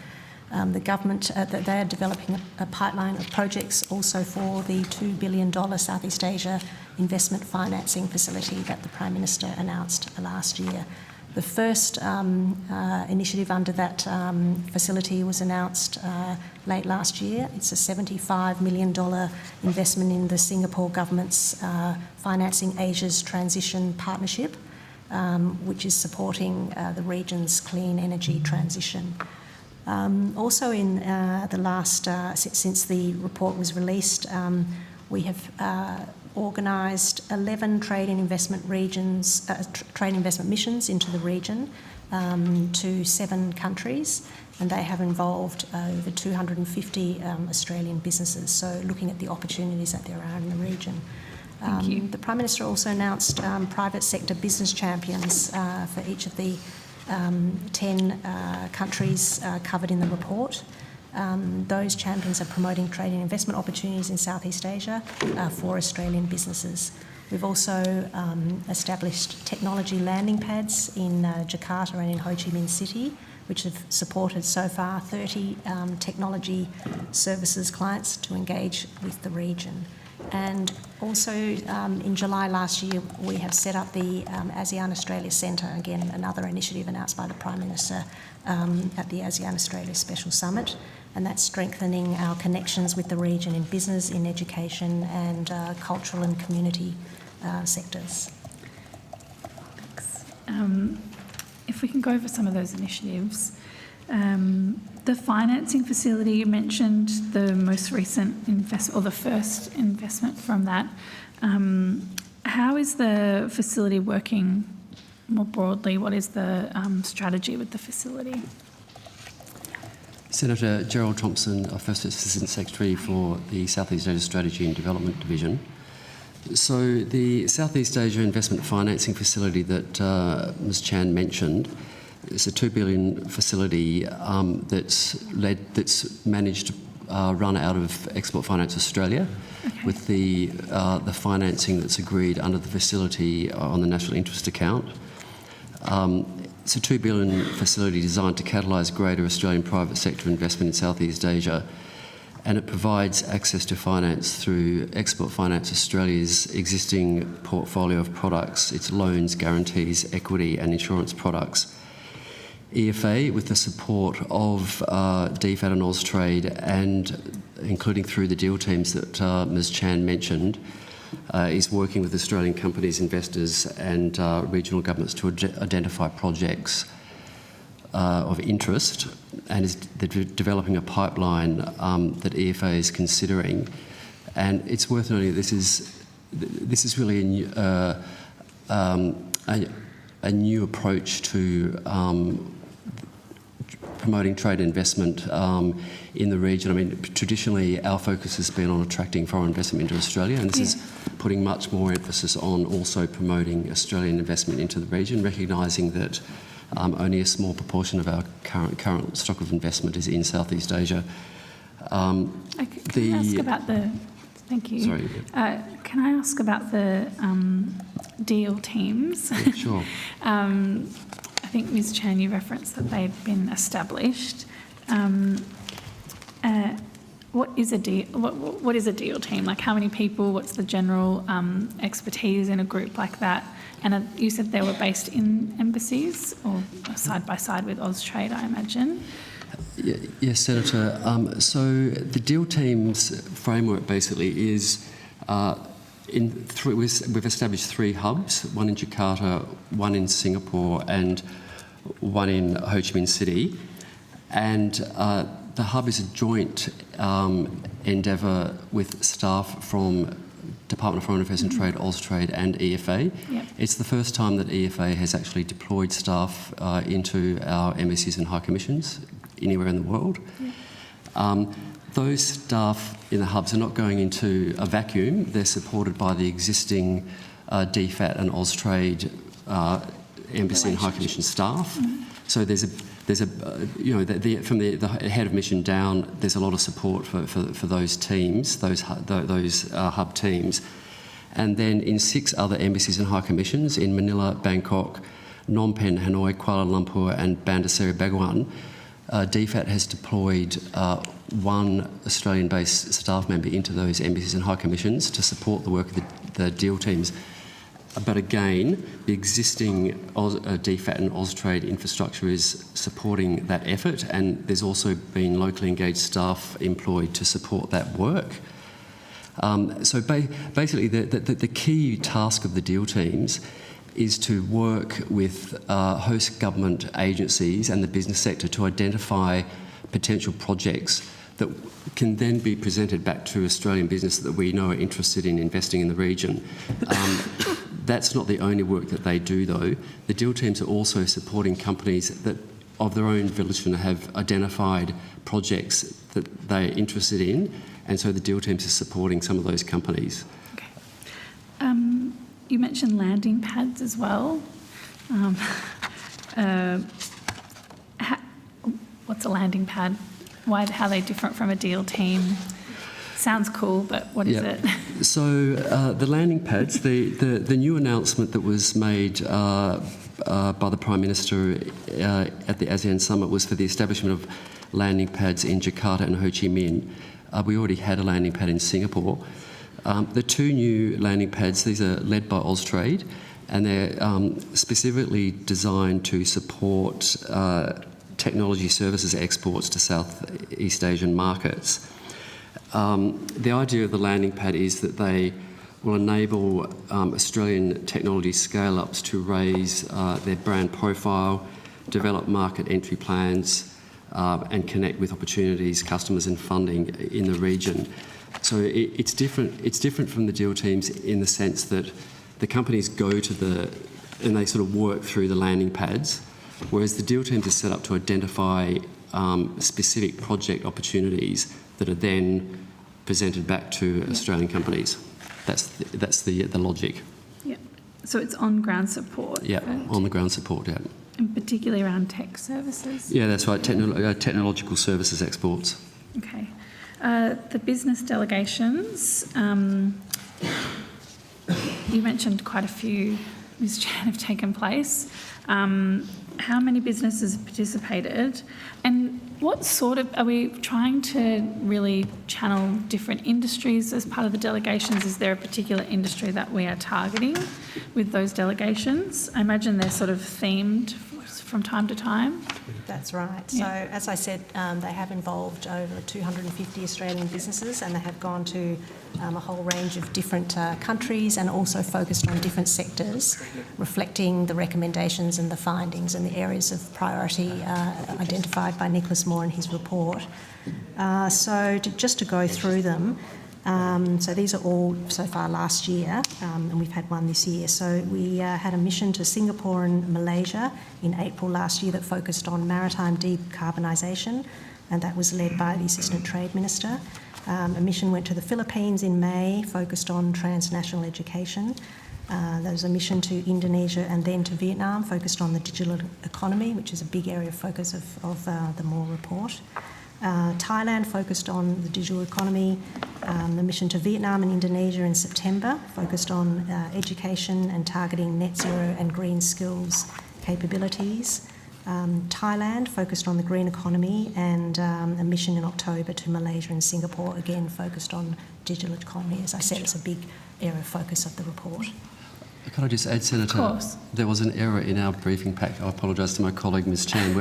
The government, they are developing a pipeline of projects also for the $2 billion Southeast Asia investment financing facility that the Prime Minister announced last year. The first initiative under that facility was announced late last year. It's a $75 million investment in the Singapore government's Financing Asia's Transition Partnership, which is supporting the region's clean energy transition. Also in the last, since the report was released, we have organised 11 trade and investment missions into the region to 7 countries, and they have involved over 250 Australian businesses, so looking at the opportunities that there are in the region. Thank you. The Prime Minister also announced private sector business champions for each of the 10 countries covered in the report. Those champions are promoting trade and investment opportunities in Southeast Asia for Australian businesses. We've also established technology landing pads in Jakarta and in Ho Chi Minh City, which have supported so far 30 technology services clients to engage with the region. And also in July last year, we have set up the ASEAN Australia Centre, again, another initiative announced by the Prime Minister at the ASEAN Australia Special Summit, and that's strengthening our connections with the region in business, in education and cultural and community sectors. Thanks. If we can go over some of those initiatives. The financing facility, you mentioned the most recent investment, or the first investment from that. How is the facility working more broadly? What is the strategy with the facility? Senator Gerald Thompson, First Assistant Secretary for the Southeast Asia Strategy and Development Division. So the Southeast Asia Investment Financing Facility that Ms Chan mentioned, it's a $2 billion facility that's managed to run out of Export Finance Australia, with the financing that's agreed under the facility on the National Interest Account. It's a $2 billion facility designed to catalyse greater Australian private sector investment in Southeast Asia, and it provides access to finance through Export Finance Australia's existing portfolio of products, its loans, guarantees, equity and insurance products. EFA, with the support of DFAT and Austrade, and including through the deal teams that Ms Chan mentioned, is working with Australian companies, investors and regional governments to identify projects of interest, and is developing a pipeline that EFA is considering. And it's worth noting that this is really a new approach to promoting trade and investment in the region. I mean, traditionally our focus has been on attracting foreign investment into Australia, and this is putting much more emphasis on also promoting Australian investment into the region, recognising that only a small proportion of our current stock of investment is in Southeast Asia. Can I ask about the... Thank you. Sorry. Can I ask about the deal teams? Yeah, sure. I think, Ms Chan, you referenced that they'd been established. What is a deal? What is a deal team? Like, how many people? What's the general expertise in a group like that? And you said they were based in embassies or side by side with Austrade, I imagine. Yes, Senator. So the deal team's framework basically is we've established 3 hubs: one in Jakarta, one in Singapore, and one in Ho Chi Minh City. And the hub is a joint endeavour with staff from Department of Foreign Affairs and Trade, Austrade and EFA. Yep. It's the first time that EFA has actually deployed staff into our embassies and high commissions anywhere in the world. Yep. Those staff in the hubs are not going into a vacuum. They're supported by the existing DFAT and Austrade embassy and high commission staff. Mm-hmm. So there's a from the head of mission down, there's a lot of support for those teams, those hub teams. And then in 6 other embassies and high commissions in Manila, Bangkok, Phnom Penh, Hanoi, Kuala Lumpur and Bandar Seri Begawan, DFAT has deployed 1 Australian-based staff member into those embassies and high commissions to support the work of the deal teams. But again, the existing DFAT and Austrade infrastructure is supporting that effort, and there's also been locally engaged staff employed to support that work. So basically, the key task of the deal teams is to work with host government agencies and the business sector to identify potential projects that can then be presented back to Australian business that we know are interested in investing in the region. That's not the only work that they do, though. The deal teams are also supporting companies that, of their own volition, have identified projects that they're interested in, and so the deal teams are supporting some of those companies. Okay. You mentioned landing pads as well. What's a landing pad? How are they different from a deal team? Sounds cool, but what is it? So the landing pads, the new announcement that was made by the Prime Minister at the ASEAN Summit was for the establishment of landing pads in Jakarta and Ho Chi Minh. We already had a landing pad in Singapore. The 2 new landing pads, these are led by Austrade, and they're specifically designed to support technology services exports to Southeast Asian markets. The idea of the landing pad is that they will enable Australian technology scale-ups to raise their brand profile, develop market entry plans, and connect with opportunities, customers and funding in the region. So it's different from the deal teams in the sense that the companies go to and they sort of work through the landing pads, whereas the deal teams are set up to identify specific project opportunities that are then presented back to Australian companies. That's the logic. Yeah. So it's on-ground support. Yeah, on-the-ground support, yeah. And particularly around tech services? Yeah, that's right, technological services exports. Okay. The business delegations, you mentioned quite a few, Ms Chan, have taken place. How many businesses have participated, and what sort of, are we trying to really channel different industries as part of the delegations? Is there a particular industry that we are targeting with those delegations? I imagine they're sort of themed from time to time. That's right. So, as I said, they have involved over 250 Australian businesses, and they have gone to a whole range of different countries and also focused on different sectors, reflecting the recommendations and the findings and the areas of priority identified by Nicholas Moore in his report. Just to go through them, so these are all so far last year, and we've had one this year. So we had a mission to Singapore and Malaysia in April last year that focused on maritime decarbonisation, and that was led by the Assistant Trade Minister. A mission went to the Philippines in May, focused on transnational education. There was a mission to Indonesia and then to Vietnam, focused on the digital economy, which is a big area of focus of the Moore report. Thailand focused on the digital economy. The mission to Vietnam and Indonesia in September focused on education and targeting net zero and green skills capabilities. Thailand focused on the green economy, and a mission in October to Malaysia and Singapore, again focused on digital economy. As I said, it's a big area of focus of the report. Could I just add, Senator? Of course. There was an error in our briefing pack. I apologise to my colleague, Ms Chan.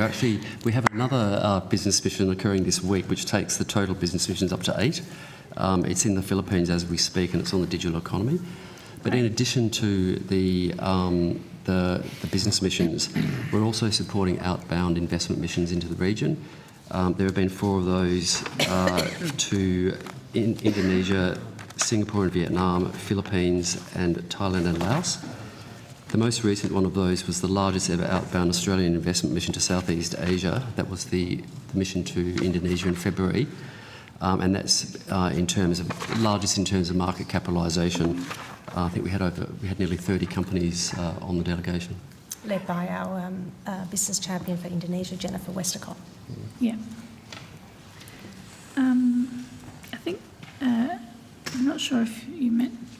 We have another business mission occurring this week, which takes the total business missions up to 8. It's in the Philippines as we speak, and it's on the digital economy. But in addition to the business missions, we're also supporting outbound investment missions into the region. There have been 4 of those to Indonesia, Singapore and Vietnam, Philippines and Thailand and Laos. The most recent one of those was the largest ever outbound Australian investment mission to Southeast Asia. That was the mission to Indonesia in February. And that's largest in terms of market capitalisation. I think we had nearly 30 companies on the delegation. Led by our business champion for Indonesia, Jennifer Westercott. Yeah. I think, I'm not sure if you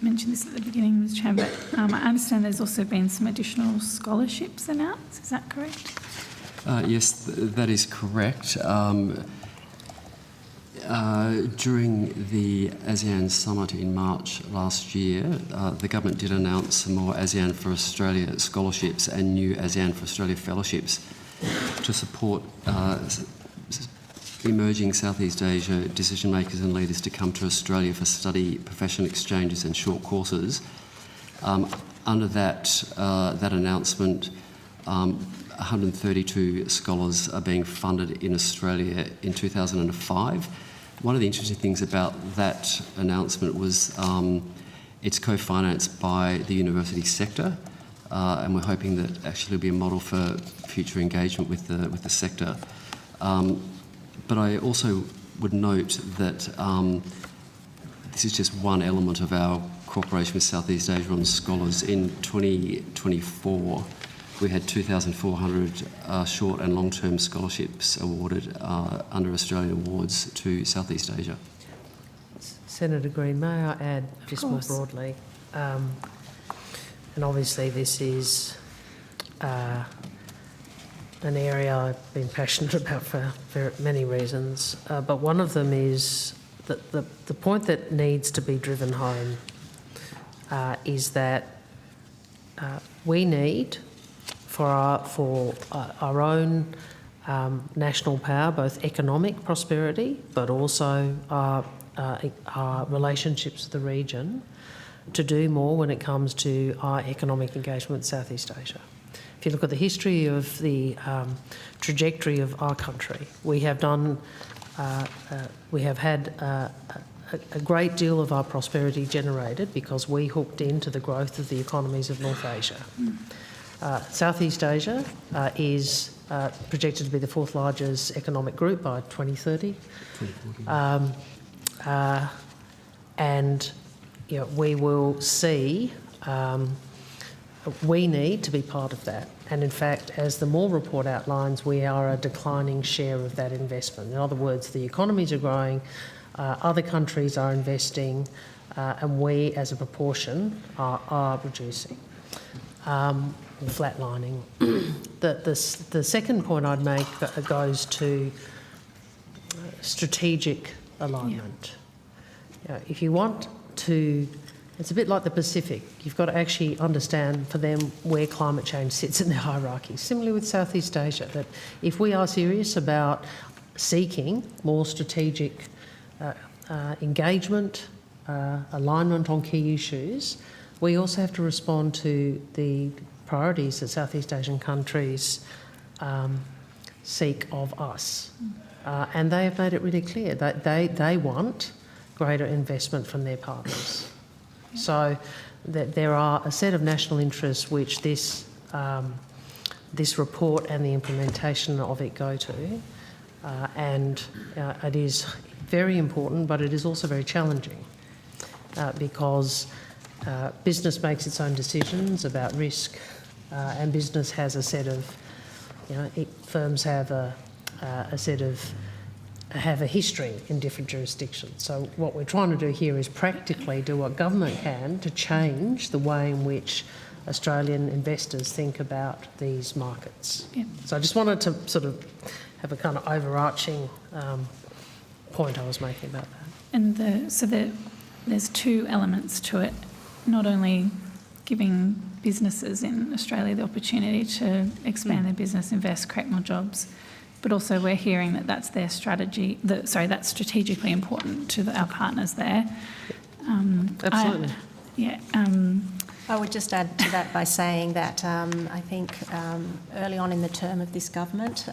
mentioned this at the beginning, Ms Chan, but I understand there's also been some additional scholarships announced. Is that correct? Yes, that is correct. During the ASEAN summit in March last year, the government did announce some more ASEAN for Australia scholarships and new ASEAN for Australia fellowships to support emerging Southeast Asia decision makers and leaders to come to Australia for study, professional exchanges and short courses. Under that announcement, 132 scholars are being funded in Australia in 2005. One of the interesting things about that announcement was it's co-financed by the university sector, and we're hoping that actually will be a model for future engagement with the sector. But I also would note that this is just one element of our cooperation with Southeast Asia on scholars. In 2024, we had 2,400 short and long-term scholarships awarded under Australian awards to Southeast Asia. Senator Green, may I add just more broadly? And obviously this is an area I've been passionate about for many reasons, but one of them is that the point that needs to be driven home is that we need for our own national power, both economic prosperity, but also our relationships with the region, to do more when it comes to our economic engagement with Southeast Asia. If you look at the history of the trajectory of our country, we have had a great deal of our prosperity generated because we hooked into the growth of the economies of North Asia. Southeast Asia is projected to be the 4th largest economic group by 2030. And we will see, we need to be part of that. And in fact, as the Moore report outlines, we are a declining share of that investment. In other words, the economies are growing, other countries are investing, and we as a proportion are reducing. Flatlining. The second point I'd make goes to strategic alignment. If you want to, it's a bit like the Pacific. You've got to actually understand for them where climate change sits in the hierarchy. Similarly with Southeast Asia, that if we are serious about seeking more strategic engagement, alignment on key issues, we also have to respond to the priorities that Southeast Asian countries seek of us. And they have made it really clear that they want greater investment from their partners. So that there are a set of national interests which this report and the implementation of it go to. And it is very important, but it is also very challenging because business makes its own decisions about risk, and business has a set of, firms have a history in different jurisdictions. So what we're trying to do here is practically do what government can to change the way in which Australian investors think about these markets. Yeah. So I just wanted to sort of have a kind of overarching point I was making about that. And there's two elements to it, not only giving businesses in Australia the opportunity to expand their business, invest, create more jobs, but also we're hearing that that's their strategy, that's strategically important to our partners there. Absolutely. I would just add to that by saying that I think early on in the term of this government,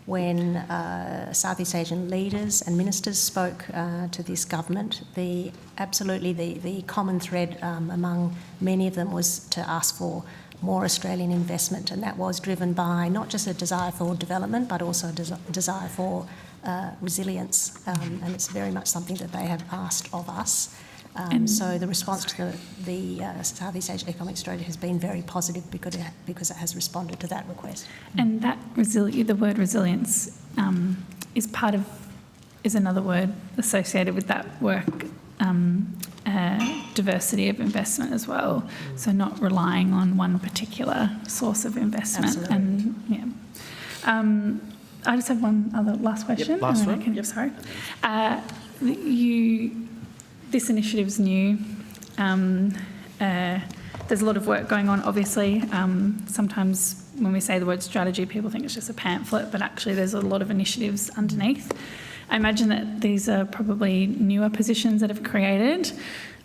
when Southeast Asian leaders and ministers spoke to this government, the common thread among many of them was to ask for more Australian investment, and that was driven by not just a desire for development but also a desire for resilience, and it's very much something that they have asked of us. So the response to the Southeast Asia Economic Strategy has been very positive because it has responded to that request. And that the word resilience is another word associated with that work, diversity of investment as well. So not relying on one particular source of investment. Absolutely. And I just have one other last question. Yep, last one. Sorry. This initiative's new. There's a lot of work going on, obviously. Sometimes when we say the word strategy, people think it's just a pamphlet, but actually there's a lot of initiatives underneath. I imagine that these are probably newer positions that have created.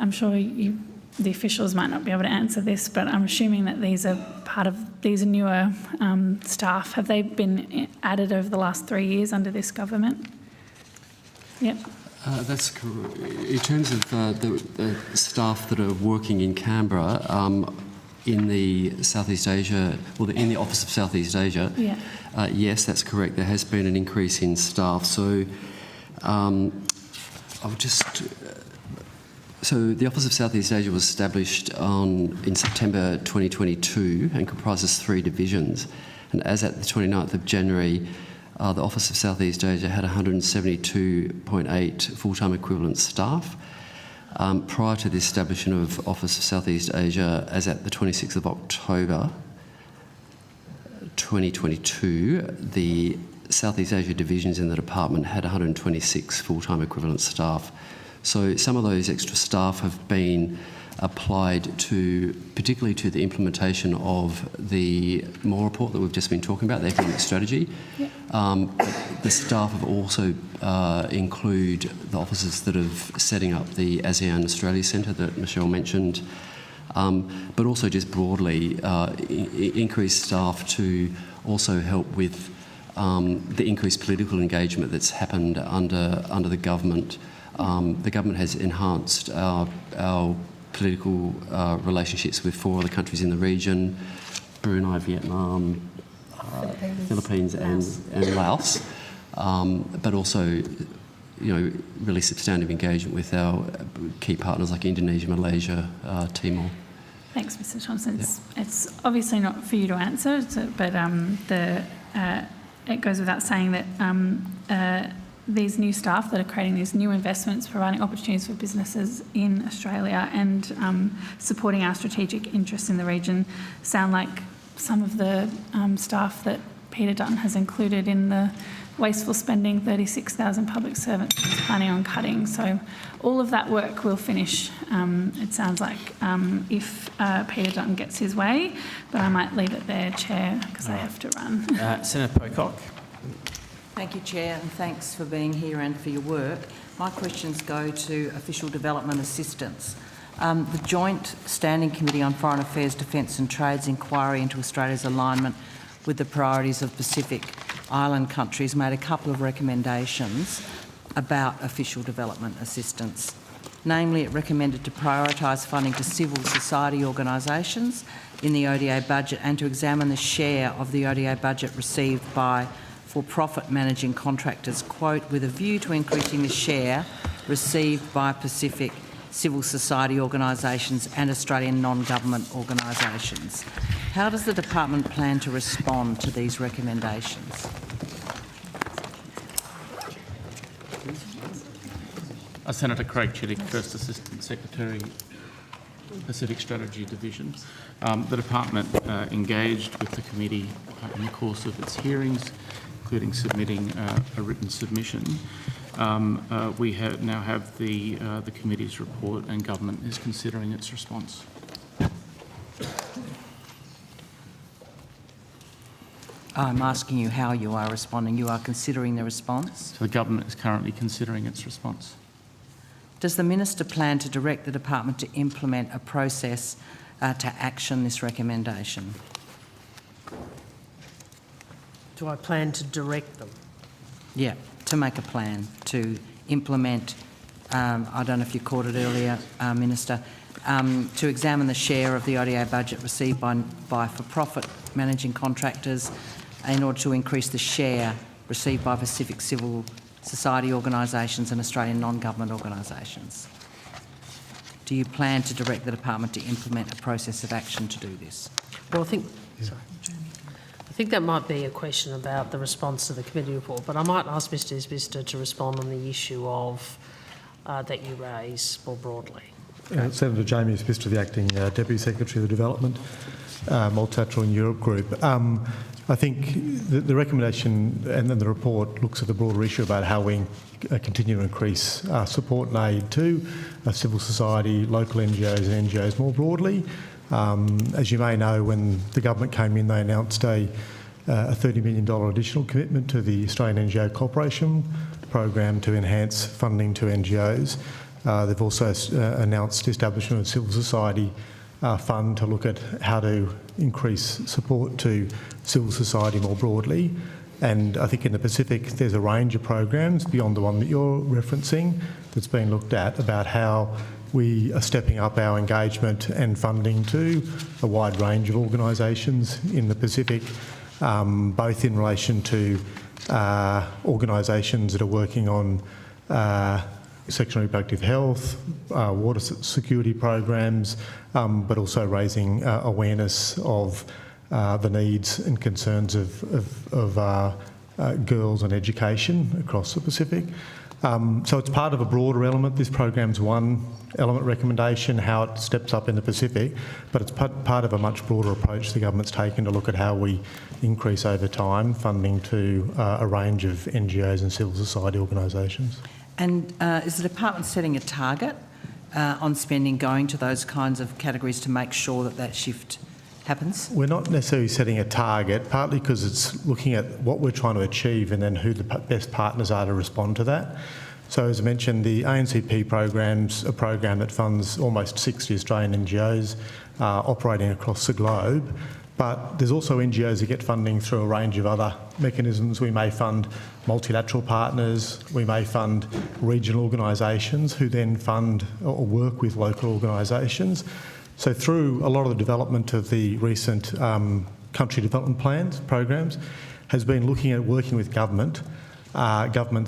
I'm sure the officials might not be able to answer this, but I'm assuming that these are newer staff. Have they been added over the last 3 years under this government? Yep. That's correct. In terms of the staff that are working in Canberra, in the Southeast Asia, in the Office of Southeast Asia, yes, that's correct. There has been an increase in staff. So So the Office of Southeast Asia was established in September 2022 and comprises 3 divisions. And as at the 29th of January, the Office of Southeast Asia had 172.8 full-time equivalent staff. Prior to the establishment of Office of Southeast Asia, as at the 26th of October 2022, the Southeast Asia divisions in the department had 126 full-time equivalent staff. So some of those extra staff have been applied particularly to the implementation of the MORE report that we've just been talking about, the economic strategy. Yep. The staff have also include the officers that are setting up the ASEAN Australia Centre that Michelle mentioned, but also just broadly increased staff to also help with the increased political engagement that's happened under the government. The government has enhanced our political relationships with 4 other countries in the region: Brunei, Vietnam, Philippines and Laos, but also, really substantive engagement with our key partners like Indonesia, Malaysia, Timor. Thanks, Mr. Thompson. It's obviously not for you to answer, but it goes without saying that these new staff that are creating these new investments, providing opportunities for businesses in Australia and supporting our strategic interests in the region sound like some of the staff that Peter Dutton has included in the wasteful spending 36,000 public servants he's planning on cutting. So all of that work will finish, it sounds like, if Peter Dutton gets his way, but I might leave it there, Chair, because I have to run. Senator Pocock. Thank you, Chair, and thanks for being here and for your work. My questions go to Official Development Assistance. The Joint Standing Committee on Foreign Affairs, Defence and Trade's inquiry into Australia's alignment with the priorities of Pacific Island countries made a couple of recommendations about official development assistance. Namely, it recommended to prioritise funding to civil society organisations in the ODA budget and to examine the share of the ODA budget received by for-profit managing contractors, quote, with a view to increasing the share received by Pacific civil society organisations and Australian non-government organisations. How does the department plan to respond to these recommendations? Senator Craig Chittick, First Assistant Secretary. Pacific Strategy Division. The department engaged with the committee in the course of its hearings, including submitting a written submission. We now have the committee's report, and government is considering its response. I'm asking you how you are responding. You are considering the response? So the government is currently considering its response. Does the Minister plan to direct the department to implement a process to action this recommendation? Do I plan to direct them? Yeah, to make a plan to implement, I don't know if you caught it earlier, Minister, to examine the share of the ODA budget received by for-profit managing contractors in order to increase the share received by Pacific civil society organisations and Australian non-government organisations. Do you plan to direct the department to implement a process of action to do this? Well, I think that might be a question about the response to the committee report, but I might ask Mr Isbister to respond on the issue of that you raise more broadly. Senator Jamie Isbister, the Acting Deputy Secretary of the Development Multilateral and Europe Group. I think the recommendation and then the report looks at the broader issue about how we continue to increase support and aid to civil society, local NGOs and NGOs more broadly. As you may know, when the government came in, they announced a $30 million additional commitment to the Australian NGO Cooperation Program to enhance funding to NGOs. They've also announced the establishment of civil society fund to look at how to increase support to civil society more broadly. And I think in the Pacific there's a range of programs beyond the one that you're referencing that's being looked at about how we are stepping up our engagement and funding to a wide range of organisations in the Pacific, both in relation to organisations that are working on sexual and reproductive health, water security programs, but also raising awareness of the needs and concerns of girls and education across the Pacific. So it's part of a broader element. This program's one element recommendation, how it steps up in the Pacific, but it's part of a much broader approach the government's taken to look at how we increase over time funding to a range of NGOs and civil society organisations. And is the department setting a target on spending going to those kinds of categories to make sure that that shift happens? We're not necessarily setting a target, partly because it's looking at what we're trying to achieve and then who the best partners are to respond to that. So as I mentioned, the ANCP program's a program that funds almost 60 Australian NGOs operating across the globe. But there's also NGOs that get funding through a range of other mechanisms. We may fund multilateral partners, we may fund regional organisations who then fund or work with local organisations. So through a lot of the development of the recent country development plans, programs, has been looking at working with governments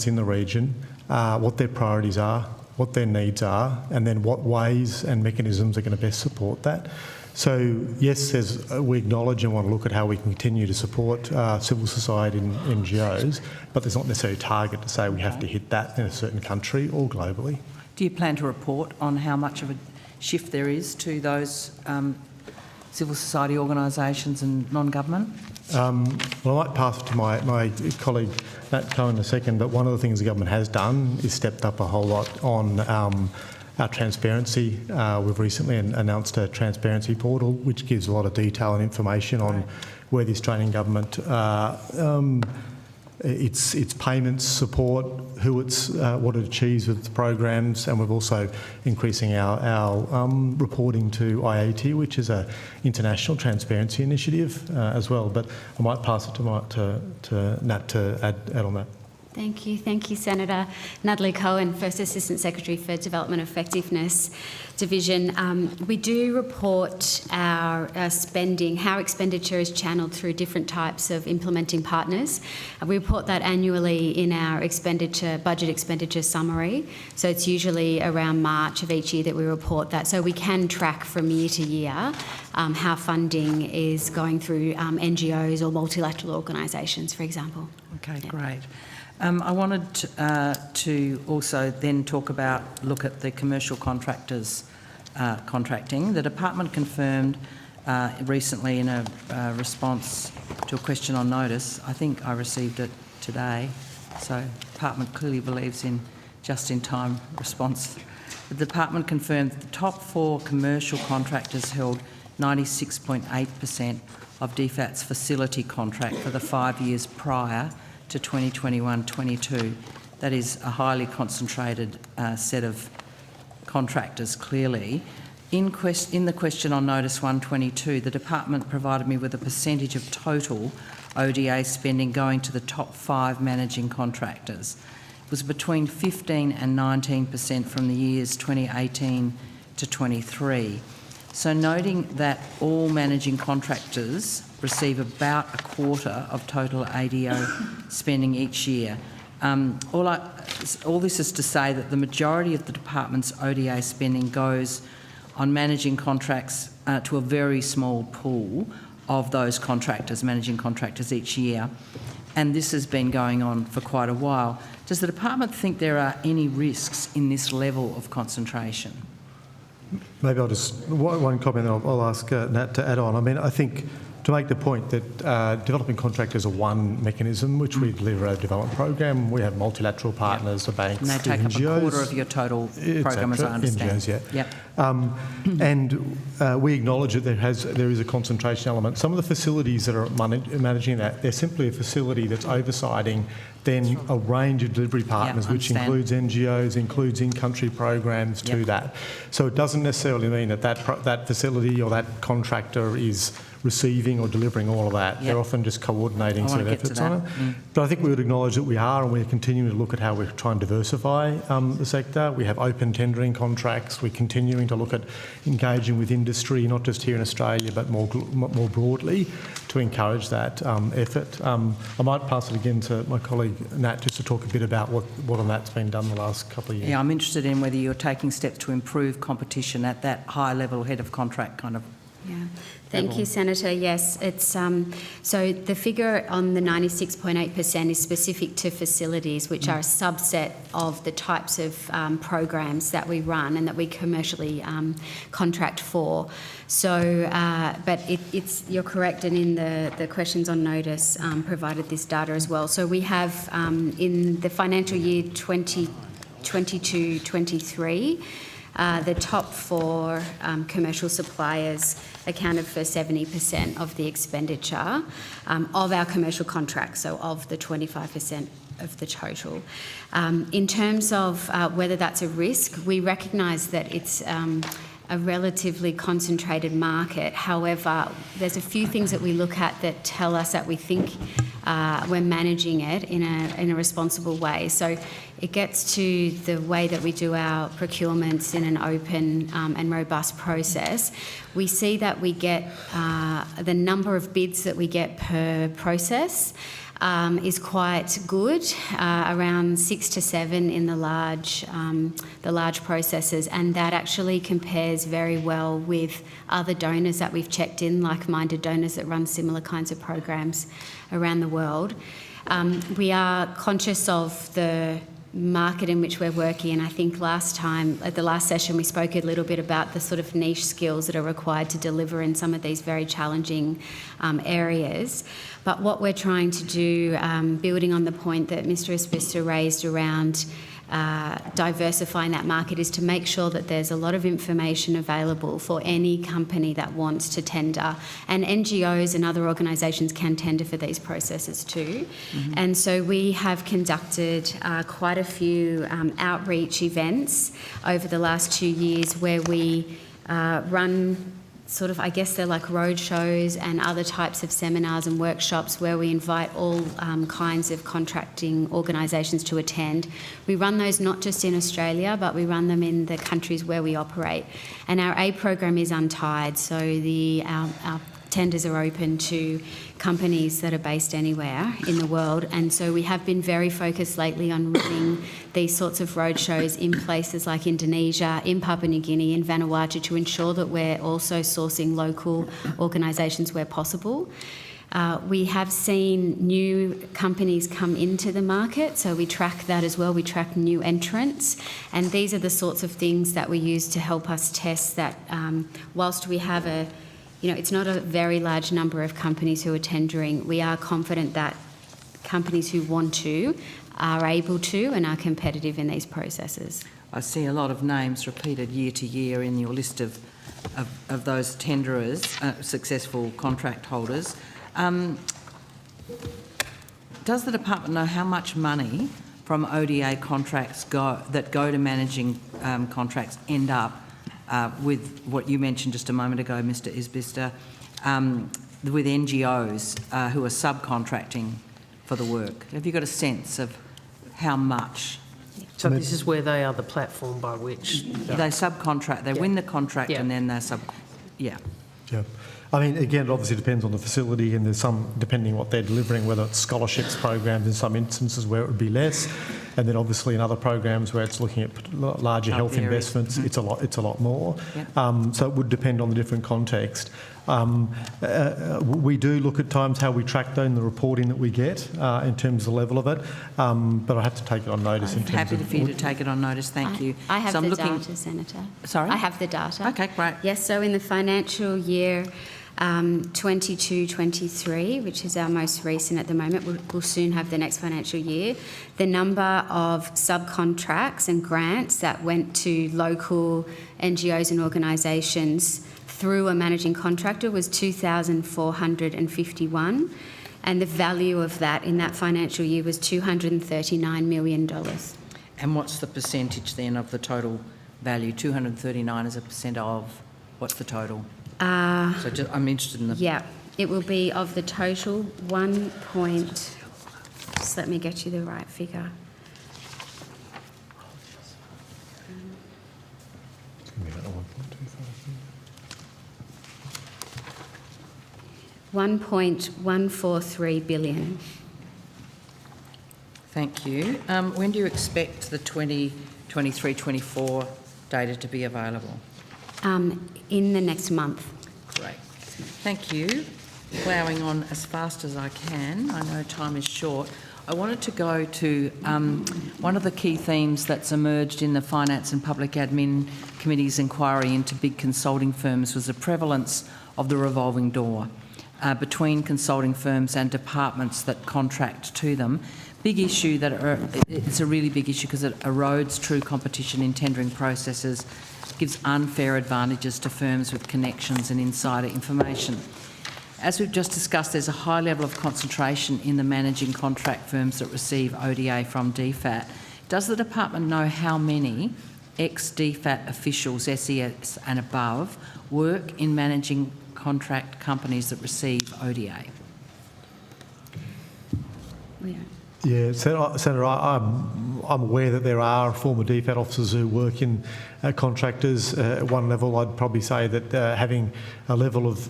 in the region, what their priorities are, what their needs are, and then what ways and mechanisms are going to best support that. So yes, we acknowledge and want to look at how we can continue to support civil society and NGOs, but there's not necessarily a target to say we have to hit that in a certain country or globally. Do you plan to report on how much of a shift there is to those civil society organisations and non-government? Well, I might pass it to my colleague Nat Cohen in a second, but one of the things the government has done is stepped up a whole lot on our transparency. We've recently announced a transparency portal which gives a lot of detail and information on where the Australian government, its payments support, who it's, what it achieves with its programs, and we're also increasing our reporting to IAT, which is an international transparency initiative as well. But I might pass it to Nat to add on that. Thank you, Senator. Natalie Cohen, First Assistant Secretary for Development Effectiveness Division. We do report our spending, how expenditure is channelled through different types of implementing partners. We report that annually in our budget expenditure summary. So it's usually around March of each year that we report that. So we can track from year to year how funding is going through NGOs or multilateral organisations, for example. Okay, great. I wanted to also then look at the commercial contractors contracting, the department confirmed recently in a response to a question on notice, I think I received it today, so the department clearly believes in just-in-time response. The department confirmed that the top 4 commercial contractors held 96.8% of DFAT's facility contract for the 5 years prior to 2021-22. That is a highly concentrated set of contractors, clearly. In the question on notice 122, the department provided me with a percentage of total ODA spending going to the top 5 managing contractors. It was between 15 and 19% from the years 2018 to 23. So noting that all managing contractors receive about a quarter of total ADO spending each year, all this is to say that the majority of the department's ODA spending goes on managing contracts to a very small pool of those contractors, managing contractors each year, and this has been going on for quite a while. Does the department think there are any risks in this level of concentration? Maybe I'll just, one comment and I'll ask Nat to add on. I mean, I think to make the point that developing contractors are one mechanism which we deliver a development program. We have multilateral partners, the banks, and they take NGOs, up a quarter of your total program, as I understand. NGOs, yeah. Yep. And we acknowledge that there is a concentration element. Some of the facilities that are managing that, they're simply a facility that's oversighting then a range of delivery partners, which includes NGOs, includes in-country programs to that. So it doesn't necessarily mean that that facility or that contractor is receiving or delivering all of that. They're often just coordinating sort of efforts on it. But I think we would acknowledge that we are, and we're continuing to look at how we're trying to diversify the sector. We have open tendering contracts. We're continuing to look at engaging with industry, not just here in Australia, but more broadly, to encourage that effort. I might pass it again to my colleague Nat just to talk a bit about what on that's been done the last couple of years. Yeah, I'm interested in whether you're taking steps to improve competition at that high-level head of contract kind of. Yeah. Thank you, Senator. Yes, it's so the figure on the 96.8% is specific to facilities, which are a subset of the types of programs that we run and that we commercially contract for. So, but you're correct, and in the questions on notice provided this data as well. So we have in the financial year 2022-23. The top 4 commercial suppliers accounted for 70% of the expenditure of our commercial contracts, so of the 25% of the total. In terms of whether that's a risk, we recognise that it's a relatively concentrated market. However, there's a few things that we look at that tell us that we think we're managing it in a responsible way. So it gets to the way that we do our procurements in an open and robust process. We see that we get the number of bids that we get per process is quite good, around 6 to 7 in the large processes, and that actually compares very well with other donors that we've checked in, like-minded donors that run similar kinds of programs around the world. We are conscious of the market in which we're working, and I think last time, at the last session, we spoke a little bit about the sort of niche skills that are required to deliver in some of these very challenging areas. But what we're trying to do, building on the point that Mr. Espista raised around diversifying that market, is to make sure that there's a lot of information available for any company that wants to tender. And NGOs and other organisations can tender for these processes too. Mm-hmm. And so we have conducted quite a few outreach events over the last 2 years where we run sort of, I guess they're like road shows and other types of seminars and workshops where we invite all kinds of contracting organisations to attend. We run those not just in Australia, but we run them in the countries where we operate. And our aid program is untied, so our tenders are open to companies that are based anywhere in the world, and so we have been very focused lately on running these sorts of roadshows in places like Indonesia, in Papua New Guinea, in Vanuatu, to ensure that we're also sourcing local organisations where possible. We have seen new companies come into the market, so we track that as well. We track new entrants, and these are the sorts of things that we use to help us test that whilst we have it's not a very large number of companies who are tendering, we are confident that companies who want to are able to and are competitive in these processes. I see a lot of names repeated year to year in your list of those tenderers, successful contract holders. Does the department know how much money from ODA contracts that go to managing contracts end up with what you mentioned just a moment ago, Mr. Isbister, with NGOs who are subcontracting for the work? Have you got a sense of how much? So this is where they are the platform by which they subcontract, they win the contract and then they Yeah. I mean, again, it obviously depends on the facility, and there's some, depending what they're delivering, whether it's scholarships programs in some instances where it would be less, and then obviously in other programs where it's looking at larger health investments, it's a lot more. Yep. So it would depend on the different context. We do look at times how we track that in the reporting that we get in terms of the level of it, but I have to take it on notice. I'm happy for you to take it on notice, thank you. I have the data, Senator. Sorry? I have the data. Okay, great. Yes, so in the financial year 22-23, which is our most recent at the moment, we'll soon have the next financial year, the number of subcontracts and grants that went to local NGOs and organisations through a managing contractor was 2,451, and the value of that in that financial year was $239 million. And what's the percentage then of the total value? 239 as a percent of, what's the total? I'm interested in the... Yeah, it will be of the total just let me get you the right figure. $1.143 billion. Thank you. When do you expect the 2023-24 data to be available? In the next month. Great. Thank you. Ploughing on as fast as I can. I know time is short. I wanted to go to one of the key themes that's emerged in the Finance and Public Admin Committee's inquiry into big consulting firms was the prevalence of the revolving door between consulting firms and departments that contract to them. Big issue it's a really big issue because it erodes true competition in tendering processes, gives unfair advantages to firms with connections and insider information. As we've just discussed, there's a high level of concentration in the managing contract firms that receive ODA from DFAT. Does the department know how many ex-DFAT officials, SES and above, work in managing contract companies that receive ODA? Yeah, Senator, I'm aware that there are former DFAT officers who work in contractors. At one level, I'd probably say that having a level of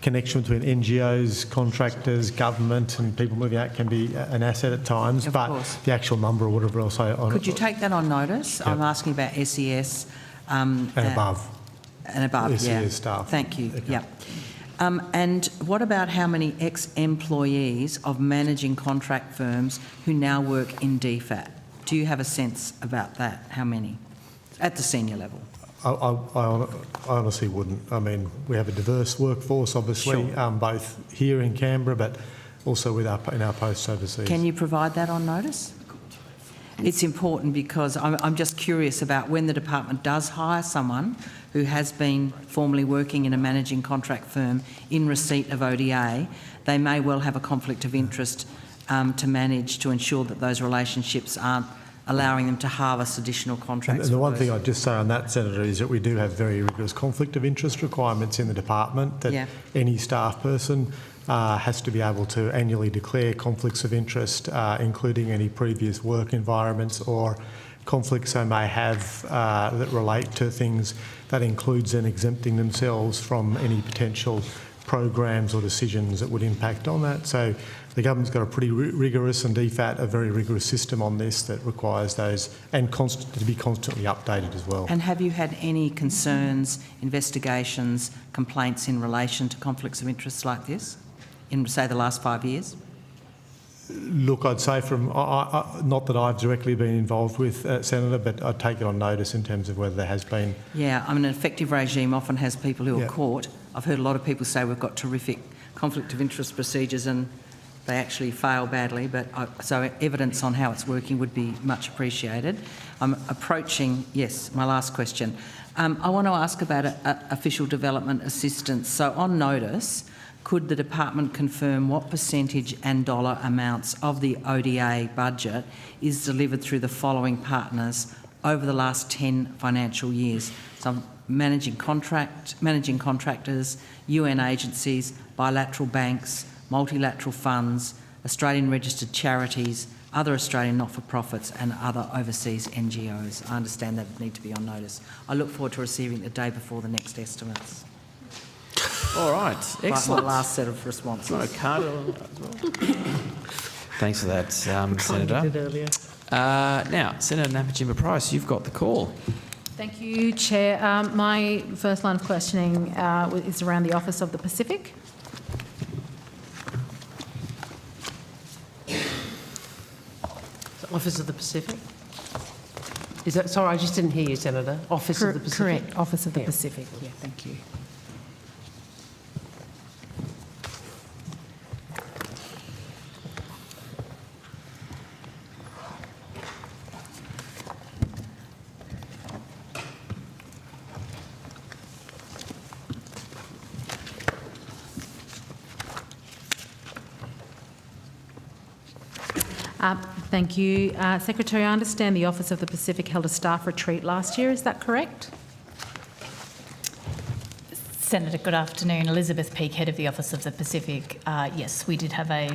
connection between NGOs, contractors, government and people moving out can be an asset at times, but the actual number or whatever else... Could you take that on notice? Yep. I'm asking about SES... and above. And above, SES staff. Thank you, okay. Yep. And what about how many ex-employees of managing contract firms who now work in DFAT? Do you have a sense about that? How many? At the senior level? I honestly wouldn't. I mean, we have a diverse workforce, obviously, sure. Both here in Canberra, but also in our posts overseas. Can you provide that on notice? It's important because I'm just curious about when the department does hire someone who has been formerly working in a managing contract firm in receipt of ODA, they may well have a conflict of interest to manage to ensure that those relationships aren't allowing them to harvest additional contracts. And the one thing I'd just say on that, Senator, is that we do have very rigorous conflict of interest requirements in the department, that any staff person has to be able to annually declare conflicts of interest, including any previous work environments or conflicts they may have that relate to things that includes then exempting themselves from any potential programs or decisions that would impact on that. So the government's got a pretty rigorous, and DFAT a very rigorous system on this that requires those and to be constantly updated as well. And have you had any concerns, investigations, complaints in relation to conflicts of interest like this in, say, the last 5 years? Look, I'd say from, not that I've directly been involved with, Senator, but I'd take it on notice in terms of whether there has been. Yeah, I mean, an effective regime often has people who are caught. I've heard a lot of people say we've got terrific conflict of interest procedures and they actually fail badly, but so evidence on how it's working would be much appreciated. I'm approaching, yes, my last question. I want to ask about official development assistance. So on notice, could the department confirm what percentage and dollar amounts of the ODA budget is delivered through the following partners over the last 10 financial years? So managing contractors, UN agencies, bilateral banks, multilateral funds, Australian registered charities, other Australian not-for-profits and other overseas NGOs. I understand that would need to be on notice. I look forward to receiving it the day before the next estimates. All right, excellent. My last set of responses. Got a card as well. Thanks for that, Senator. Now, Senator Napajimba Price, you've got the call. Thank you, Chair. My first line of questioning is around the Office of the Pacific. Office of the Pacific? Is that, sorry, I just didn't hear you, Senator. Office of the Pacific? Correct, Office of the Pacific. Yeah, thank you. Thank you. Secretary, I understand the Office of the Pacific held a staff retreat last year. Is that correct? Senator, good afternoon. Elizabeth Peake, Head of the Office of the Pacific. Yes, we did have a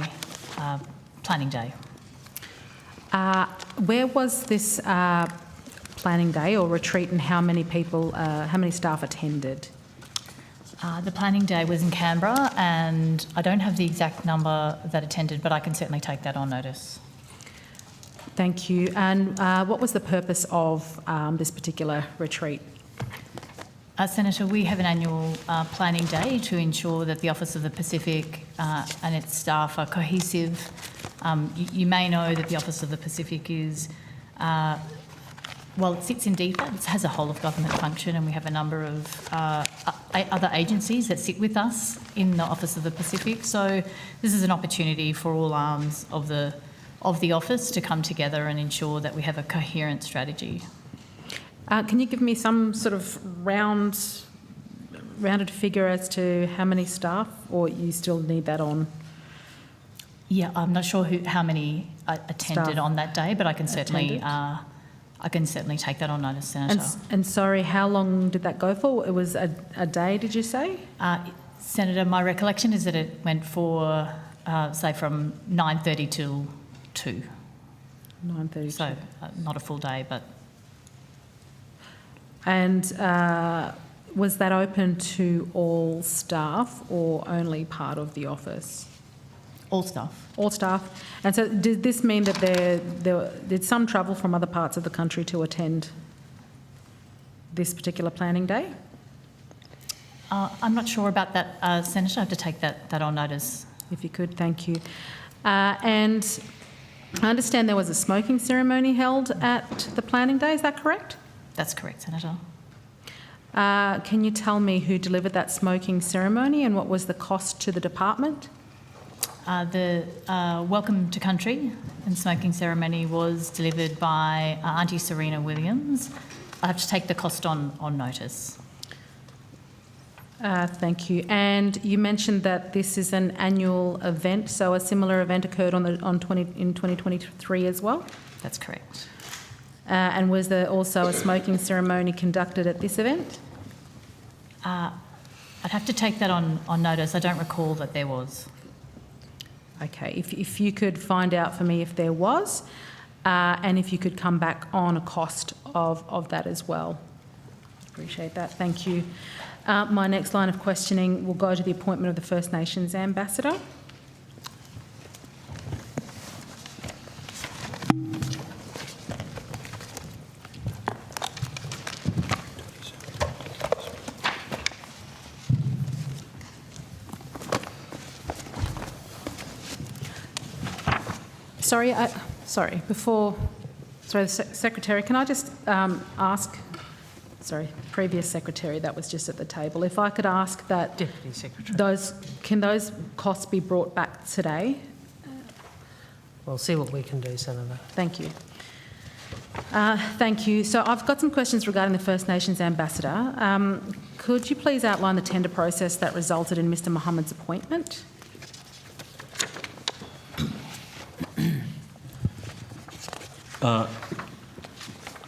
planning day. Where was this planning day or retreat, and how many people, how many staff attended? The planning day was in Canberra, and I don't have the exact number that attended, but I can certainly take that on notice. Thank you. And what was the purpose of this particular retreat? Senator, we have an annual planning day to ensure that the Office of the Pacific and its staff are cohesive. You may know that the Office of the Pacific is, well, it sits in DFAT, it has a whole of government function, and we have a number of other agencies that sit with us in the Office of the Pacific. So this is an opportunity for all arms of the office to come together and ensure that we have a coherent strategy. Can you give me some sort of rounded figure as to how many staff, or you still need that on? Yeah, I'm not sure how many attended staff on that day, but I can certainly take that on notice, Senator. And sorry, how long did that go for? It was a day, did you say? Senator, my recollection is that it went for, say, from 9:30 till 2. 9:30. So not a full day, but. And was that open to all staff or only part of the office? All staff. All staff. And so did this mean that there did some travel from other parts of the country to attend this particular planning day? I'm not sure about that, Senator. I have to take that on notice. If you could, thank you. And I understand there was a smoking ceremony held at the planning day, is that correct? That's correct, Senator. Can you tell me who delivered that smoking ceremony and what was the cost to the department? The Welcome to Country and smoking ceremony was delivered by Auntie Serena Williams. I have to take the cost on notice. Thank you. And you mentioned that this is an annual event, so a similar event occurred in 2023 as well? That's correct. And was there also a smoking ceremony conducted at this event? I'd have to take that on notice. I don't recall that there was. Okay, if you could find out for me if there was, and if you could come back on a cost of that as well. Appreciate that, thank you. My next line of questioning will go to the appointment of the First Nations Ambassador. Secretary, can I just ask, previous Secretary that was just at the table, if I could ask that Deputy Secretary. Can those costs be brought back today? We'll see what we can do, Senator. Thank you. Thank you. So I've got some questions regarding the First Nations Ambassador. Could you please outline the tender process that resulted in Mr Mohamed's appointment?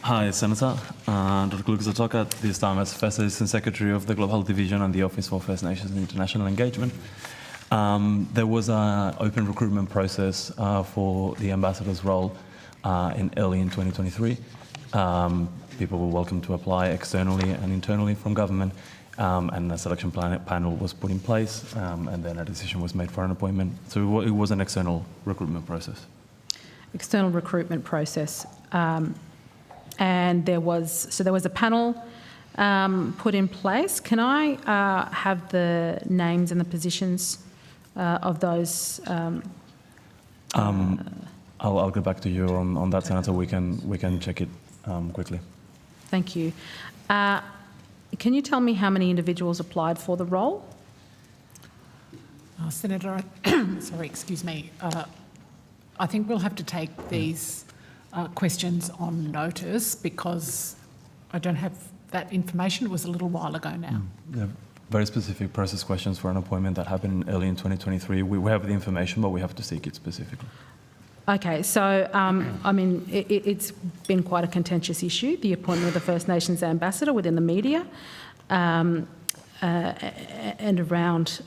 Hi, Senator. Dr. Lucas Otoka, this time as First Assistant Secretary of the Global Health Division and the Office for First Nations and International Engagement. There was an open recruitment process for the ambassador's role early in 2023. People were welcome to apply externally and internally from government, and a selection panel was put in place, and then a decision was made for an appointment. So it was an external recruitment process. External recruitment process. And there was a panel put in place. Can I have the names and the positions of those? I'll get back to you on that, Senator. We can check it quickly. Thank you. Can you tell me how many individuals applied for the role? Senator, sorry, excuse me. I think we'll have to take these questions on notice because I don't have that information. It was a little while ago now. Yeah, very specific process questions for an appointment that happened early in 2023. We have the information, but we have to seek it specifically. Okay, so I mean, it's been quite a contentious issue, the appointment of the First Nations Ambassador within the media and around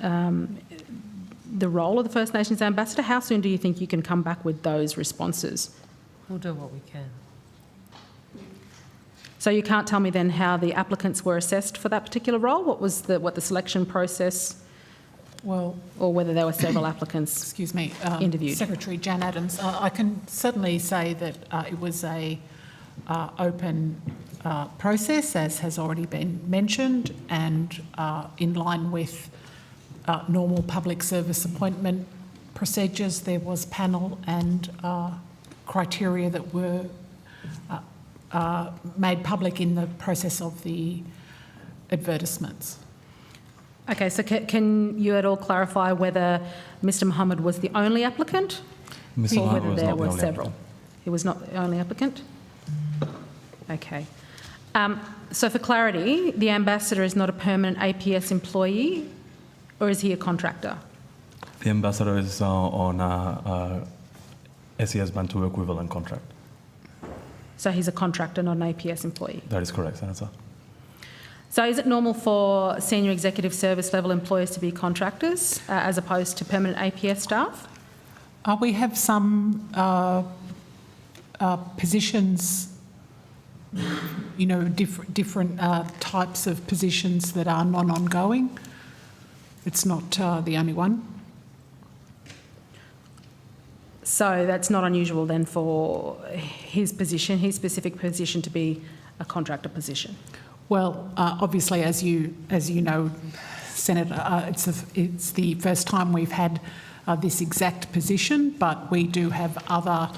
the role of the First Nations Ambassador. How soon do you think you can come back with those responses? We'll do what we can. So you can't tell me then how the applicants were assessed for that particular role? What the selection process? Well, or whether there were several applicants excuse me, interviewed. Secretary Jan Adams, I can certainly say that it was a open process, as has already been mentioned, and in line with normal public service appointment procedures. There was panel and criteria that were made public in the process of the advertisements. Okay, so can you at all clarify whether Mr Mohamed was the only applicant or whether there were several? He was not the only applicant? Okay. So for clarity, the ambassador is not a permanent APS employee, or is he a contractor? The ambassador is on a SES Bantu equivalent contract. So he's a contractor, not an APS employee? That is correct, Senator. So is it normal for senior executive service level employees to be contractors as opposed to permanent APS staff? We have some positions, you know, different types of positions that are non-ongoing. It's not the only one. So that's not unusual then for his position, his specific position, to be a contractor position? Well, obviously, as you know, Senator, it's the first time we've had this exact position, but we do have other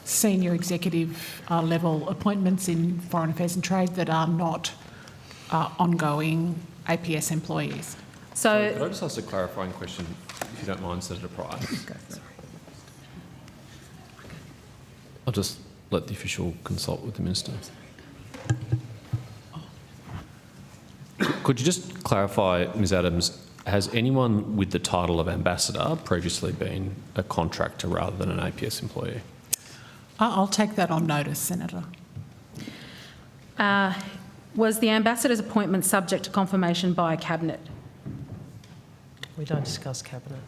senior executive level appointments in Foreign Affairs and Trade that are not ongoing APS employees. So could I just ask a clarifying question, if you don't mind, Senator Price? I'll just let the official consult with the Minister. Could you just clarify, Ms Adams, has anyone with the title of ambassador previously been a contractor rather than an APS employee? I'll take that on notice, Senator. Was the ambassador's appointment subject to confirmation by Cabinet? We don't discuss Cabinet.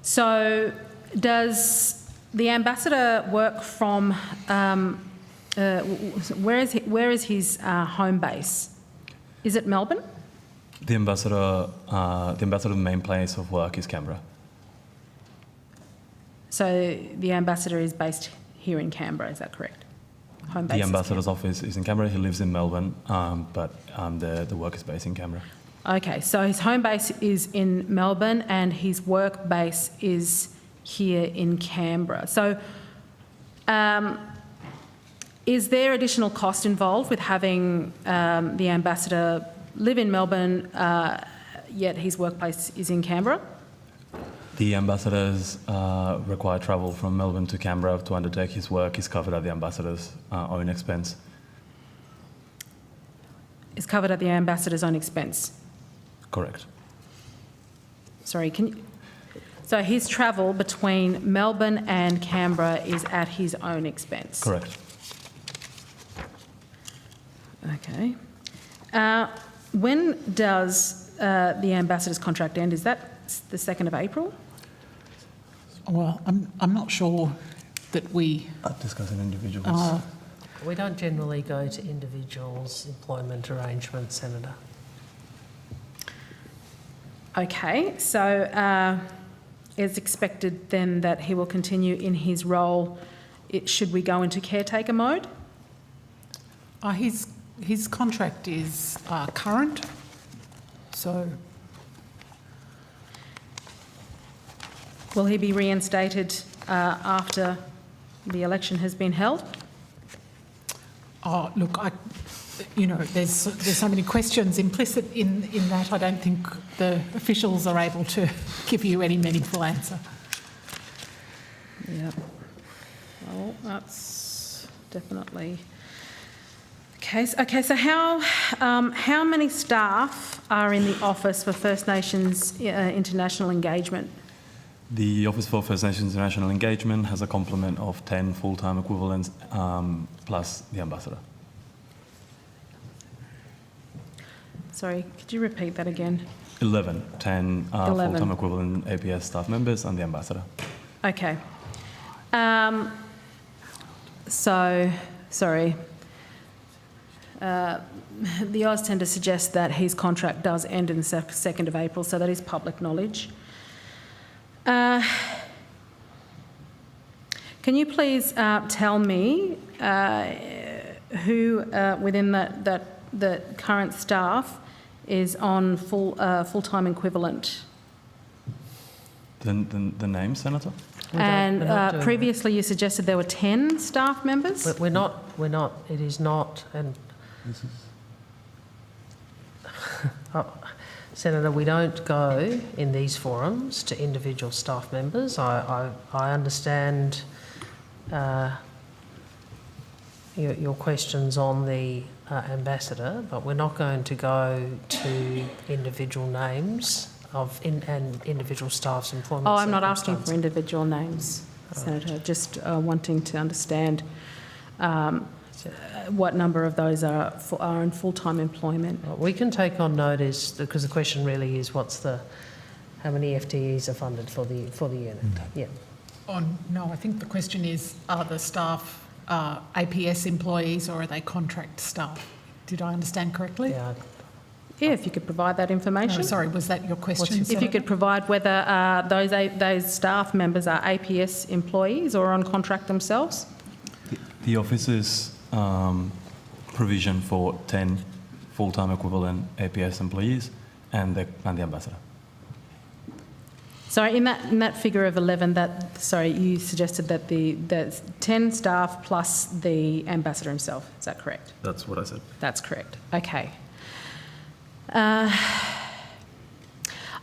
So does the ambassador work from where is his home base? Is it Melbourne? The ambassador's main place of work is Canberra. So the ambassador is based here in Canberra, is that correct? Home base. The ambassador's office is in Canberra. He lives in Melbourne, but the work is based in Canberra. Okay, so his home base is in Melbourne and his work base is here in Canberra. So is there additional cost involved with having the ambassador live in Melbourne, yet his workplace is in Canberra? The ambassador's required travel from Melbourne to Canberra to undertake his work is covered at the ambassador's own expense. Is covered at the ambassador's own expense? Correct. Sorry, so his travel between Melbourne and Canberra is at his own expense? Correct. Okay. When does the ambassador's contract end? Is that the 2nd of April? Well, I'm not sure that we... Discussing individuals. We don't generally go to individuals' employment arrangements, Senator. Okay, so it's expected then that he will continue in his role. Should we go into caretaker mode? His contract is current, so... Will he be reinstated after the election has been held? Oh, look, there's so many questions implicit in that. I don't think the officials are able to give you any meaningful answer. Yeah. Well, that's definitely the case. Okay, so how many staff are in the Office for First Nations International Engagement? The Office for First Nations International Engagement has a complement of 10 full-time equivalents plus the ambassador. Sorry, could you repeat that again? 10 full-time equivalent APS staff members and the ambassador. Okay. Sorry. The Oz tend to suggest that his contract does end in the 2nd of April, so that is public knowledge. Can you please tell me who within the current staff is on full-time equivalent? The name, Senator? And previously you suggested there were 10 staff members? We're not, it is not, and Senator, we don't go in these forums to individual staff members. I understand your questions on the ambassador, but we're not going to go to individual names and individual staff's employment. Oh, I'm not asking for individual names, Senator, just wanting to understand what number of those are in full-time employment. We can take on notice, because the question really is how many FTEs are funded for the unit. Yeah. Oh, no, I think the question is, are the staff APS employees or are they contract staff? Did I understand correctly? Yeah. Yeah, if you could provide that information. No, sorry, was that your question, If you could provide whether those staff members are APS employees or on contract themselves? The office's provision for 10 full-time equivalent APS employees and the ambassador. Sorry, in that figure of 11, you suggested that there's 10 staff plus the ambassador himself. Is that correct? That's what I said. That's correct. Okay. I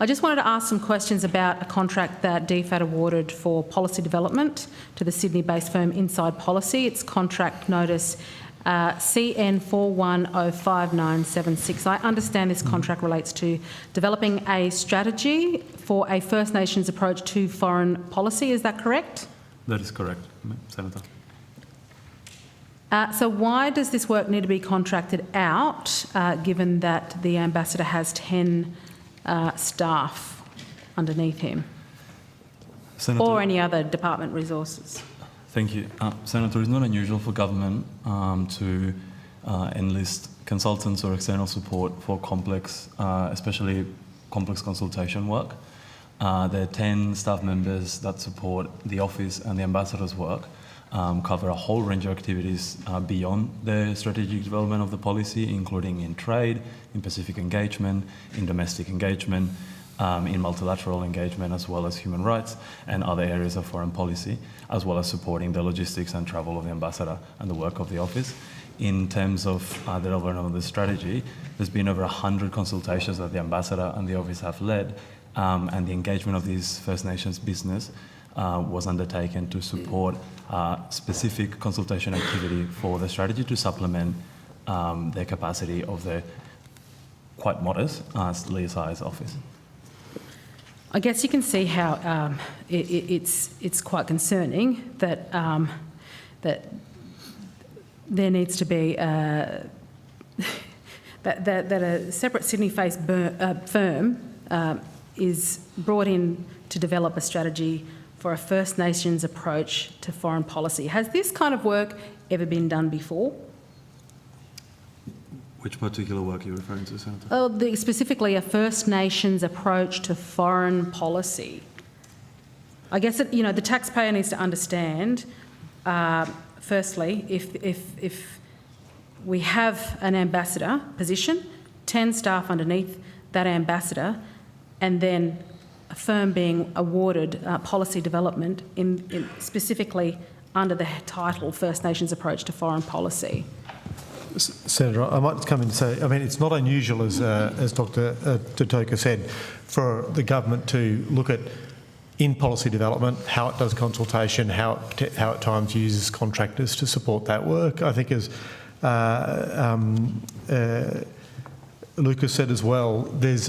just wanted to ask some questions about a contract that DFAT awarded for policy development to the Sydney-based firm Inside Policy. It's contract notice CN 410596. I understand this contract relates to developing a strategy for a First Nations approach to foreign policy. Is that correct? That is correct, Senator. So why does this work need to be contracted out, given that the ambassador has 10 staff underneath him, Senator, or any other department resources? Thank you. Senator, it's not unusual for government to enlist consultants or external support for complex, especially complex consultation work. There are 10 staff members that support the office and the ambassador's work, cover a whole range of activities beyond the strategic development of the policy, including in trade, in Pacific engagement, in domestic engagement, in multilateral engagement, as well as human rights and other areas of foreign policy, as well as supporting the logistics and travel of the ambassador and the work of the office. In terms of the development of the strategy, there's been over 100 consultations that the ambassador and the office have led, and the engagement of these First Nations business was undertaken to support specific consultation activity for the strategy to supplement the capacity of the quite modest size office. I guess you can see how it's quite concerning that that there needs to be that a separate Sydney-based firm is brought in to develop a strategy for a First Nations approach to foreign policy. Has this kind of work ever been done before? Which particular work are you referring to, Senator? Specifically a First Nations approach to foreign policy. I guess the taxpayer needs to understand, firstly, if we have an ambassador position, 10 staff underneath that ambassador, and then a firm being awarded policy development in specifically under the title First Nations Approach to Foreign Policy. Senator, I might come in and say, I mean, it's not unusual, as Dr. Tutoka said, for the government to look at in policy development, how it does consultation, how at times uses contractors to support that work. I think as Lucas said as well, there's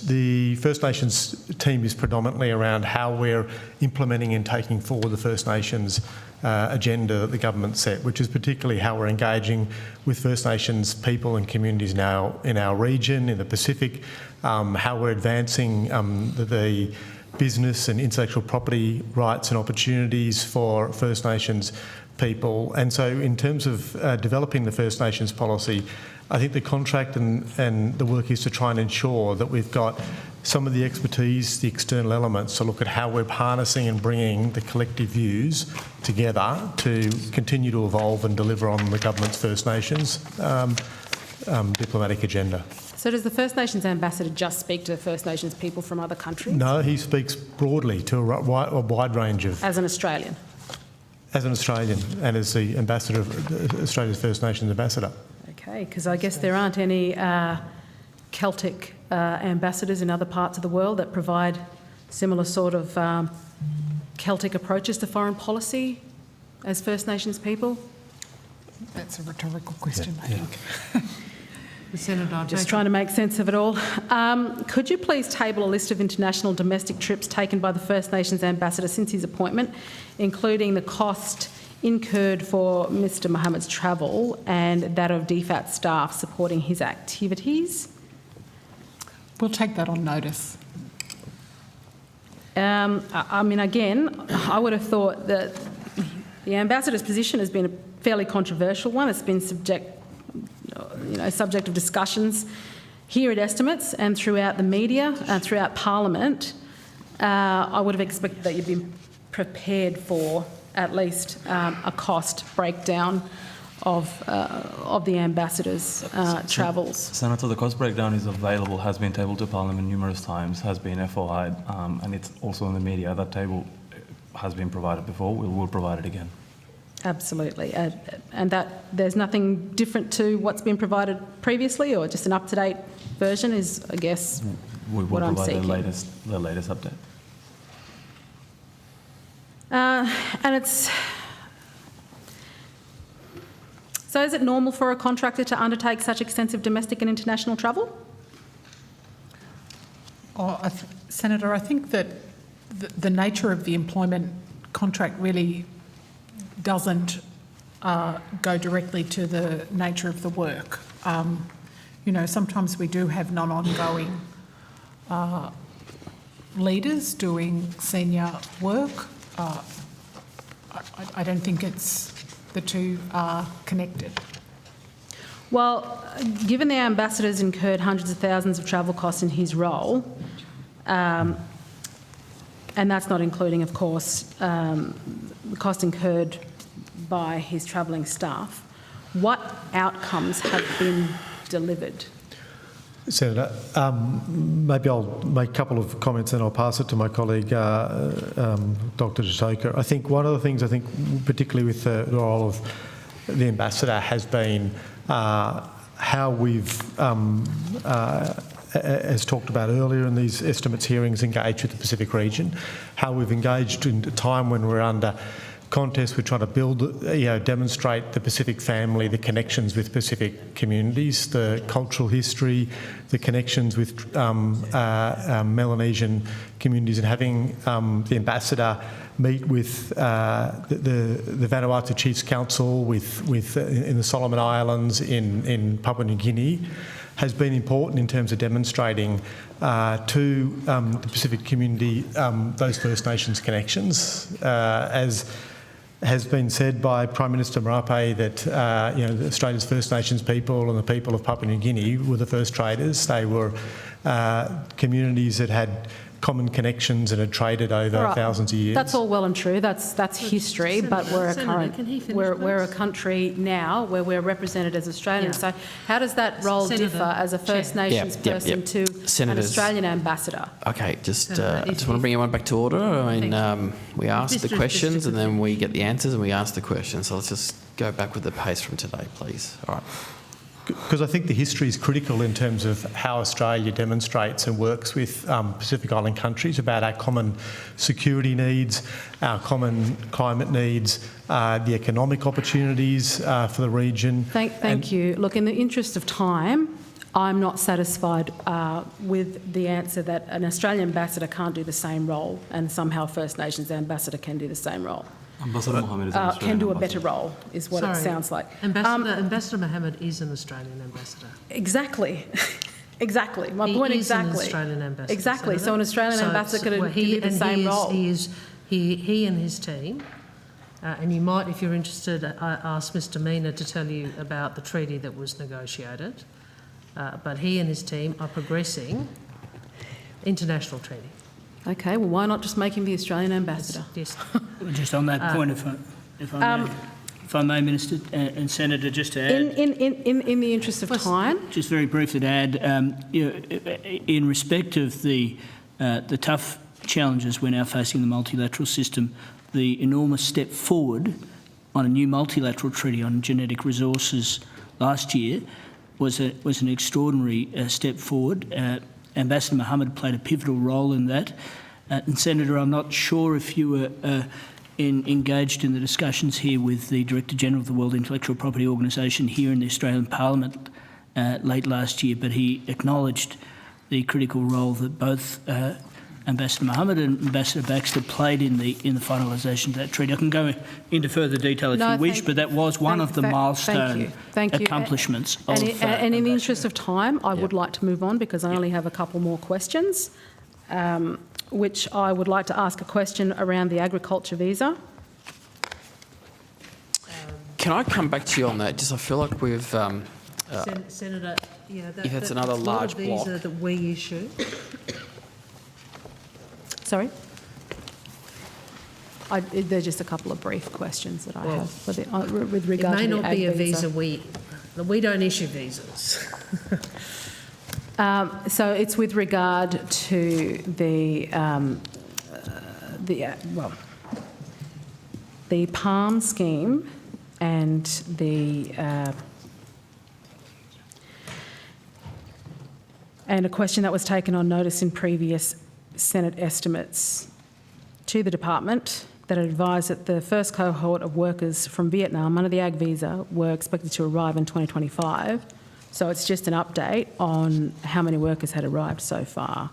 the First Nations team is predominantly around how we're implementing and taking forward the First Nations agenda that the government set, which is particularly how we're engaging with First Nations people and communities now in our region, in the Pacific, how we're advancing the business and intellectual property rights and opportunities for First Nations people. And so in terms of developing the First Nations policy, I think the contract and the work is to try and ensure that we've got some of the expertise, the external elements, to look at how we're harnessing and bringing the collective views together to continue to evolve and deliver on the government's First Nations diplomatic agenda. So does the First Nations ambassador just speak to First Nations people from other countries? No, he speaks broadly to a wide range of... As an Australian? As an Australian and as the ambassador of Australia's First Nations ambassador. Okay, because I guess there aren't any Celtic ambassadors in other parts of the world that provide similar sort of Celtic approaches to foreign policy as First Nations people? That's a rhetorical question, I think. Senator, just trying to make sense of it all. Could you please table a list of international domestic trips taken by the First Nations ambassador since his appointment, including the cost incurred for Mr Mohamed's travel and that of DFAT staff supporting his activities? We'll take that on notice. I mean, again, I would have thought that the ambassador's position has been a fairly controversial one. It's been subject of discussions here at Estimates and throughout the media and throughout Parliament. I would have expected that you'd been prepared for at least a cost breakdown of the ambassador's travels. Senator, the cost breakdown is available, has been tabled to Parliament numerous times, has been FOI'd, and it's also in the media. That table has been provided before. We will provide it again. Absolutely. And that there's nothing different to what's been provided previously, or just an up-to-date version is, I guess, we will what I'm provide seeking. the latest update. And it's... So is it normal for a contractor to undertake such extensive domestic and international travel? Senator, I think that the nature of the employment contract really doesn't go directly to the nature of the work. Sometimes we do have non-ongoing leaders doing senior work. I don't think the two are connected. Well, given the ambassador's incurred hundreds of thousands of travel costs in his role, and that's not including, of course, the cost incurred by his travelling staff, what outcomes have been delivered? Senator, maybe I'll make a couple of comments and I'll pass it to my colleague, Dr. Jatoka. I think one of the things, particularly with the role of the ambassador, has been how we've, as talked about earlier in these estimates hearings, engaged with the Pacific region, how we've engaged in a time when we're under contest. We're trying to build, demonstrate the Pacific family, the connections with Pacific communities, the cultural history, the connections with Melanesian communities, and having the ambassador meet with the Vanuatu Chiefs Council, in the Solomon Islands, in Papua New Guinea, has been important in terms of demonstrating to the Pacific community those First Nations connections. As has been said by Prime Minister Marape that Australia's First Nations people and the people of Papua New Guinea were the first traders. They were communities that had common connections and had traded over thousands of years. That's all well and true. That's history, but we're a country now where we're represented as Australians. So how does that role differ as a First Nations person to an Australian ambassador? Okay, I just want to bring everyone back to order. I mean, we ask the questions and then we get the answers and we ask the questions. So let's just go back with the pace from today, please. All right. Because I think the history is critical in terms of how Australia demonstrates and works with Pacific Island countries about our common security needs, our common climate needs, the economic opportunities for the region. Thank you. Look, in the interest of time, I'm not satisfied with the answer that an Australian ambassador can't do the same role and somehow First Nations ambassador can do the same role. Ambassador Mohammed is an Australian can do a ambassador. better role, is what it sounds like. Ambassador Mohammed is an Australian ambassador. Exactly. Exactly. My point exactly. He is an Australian ambassador. Exactly. So an Australian ambassador could do the same role. He and his team, and you might, if you're interested, ask Mr Mina to tell you about the treaty that was negotiated, but he and his team are progressing international treaty. Okay, well, why not just make him the Australian ambassador? Yes. Just on that point, if I may, Minister and Senator, just to add... In the interest of time... Just very briefly to add, in respect of the tough challenges we're now facing in the multilateral system, the enormous step forward on a new multilateral treaty on genetic resources last year was an extraordinary step forward. Ambassador Mohammed played a pivotal role in that. And Senator, I'm not sure if you were engaged in the discussions here with the Director General of the World Intellectual Property Organisation here in the Australian Parliament late last year, but he acknowledged the critical role that both Ambassador Mohammed and Ambassador Baxter played in the finalisation of that treaty. I can go into further detail if you wish, but that was one of the milestone accomplishments of and in the interest of time, I would like to move on because I only have a couple more questions, which I would like to ask a question around the agriculture visa. Can I come back to you on that? Just I feel like we've... Senator, if it's another large block... visa that we issue... Sorry? There's just a couple of brief questions that I have with regard to the ag visa. It may not be a visa we don't issue visas. So it's with regard to the PALM scheme and and a question that was taken on notice in previous Senate estimates to the department that advised that the first cohort of workers from Vietnam under the ag visa were expected to arrive in 2025. So it's just an update on how many workers had arrived so far.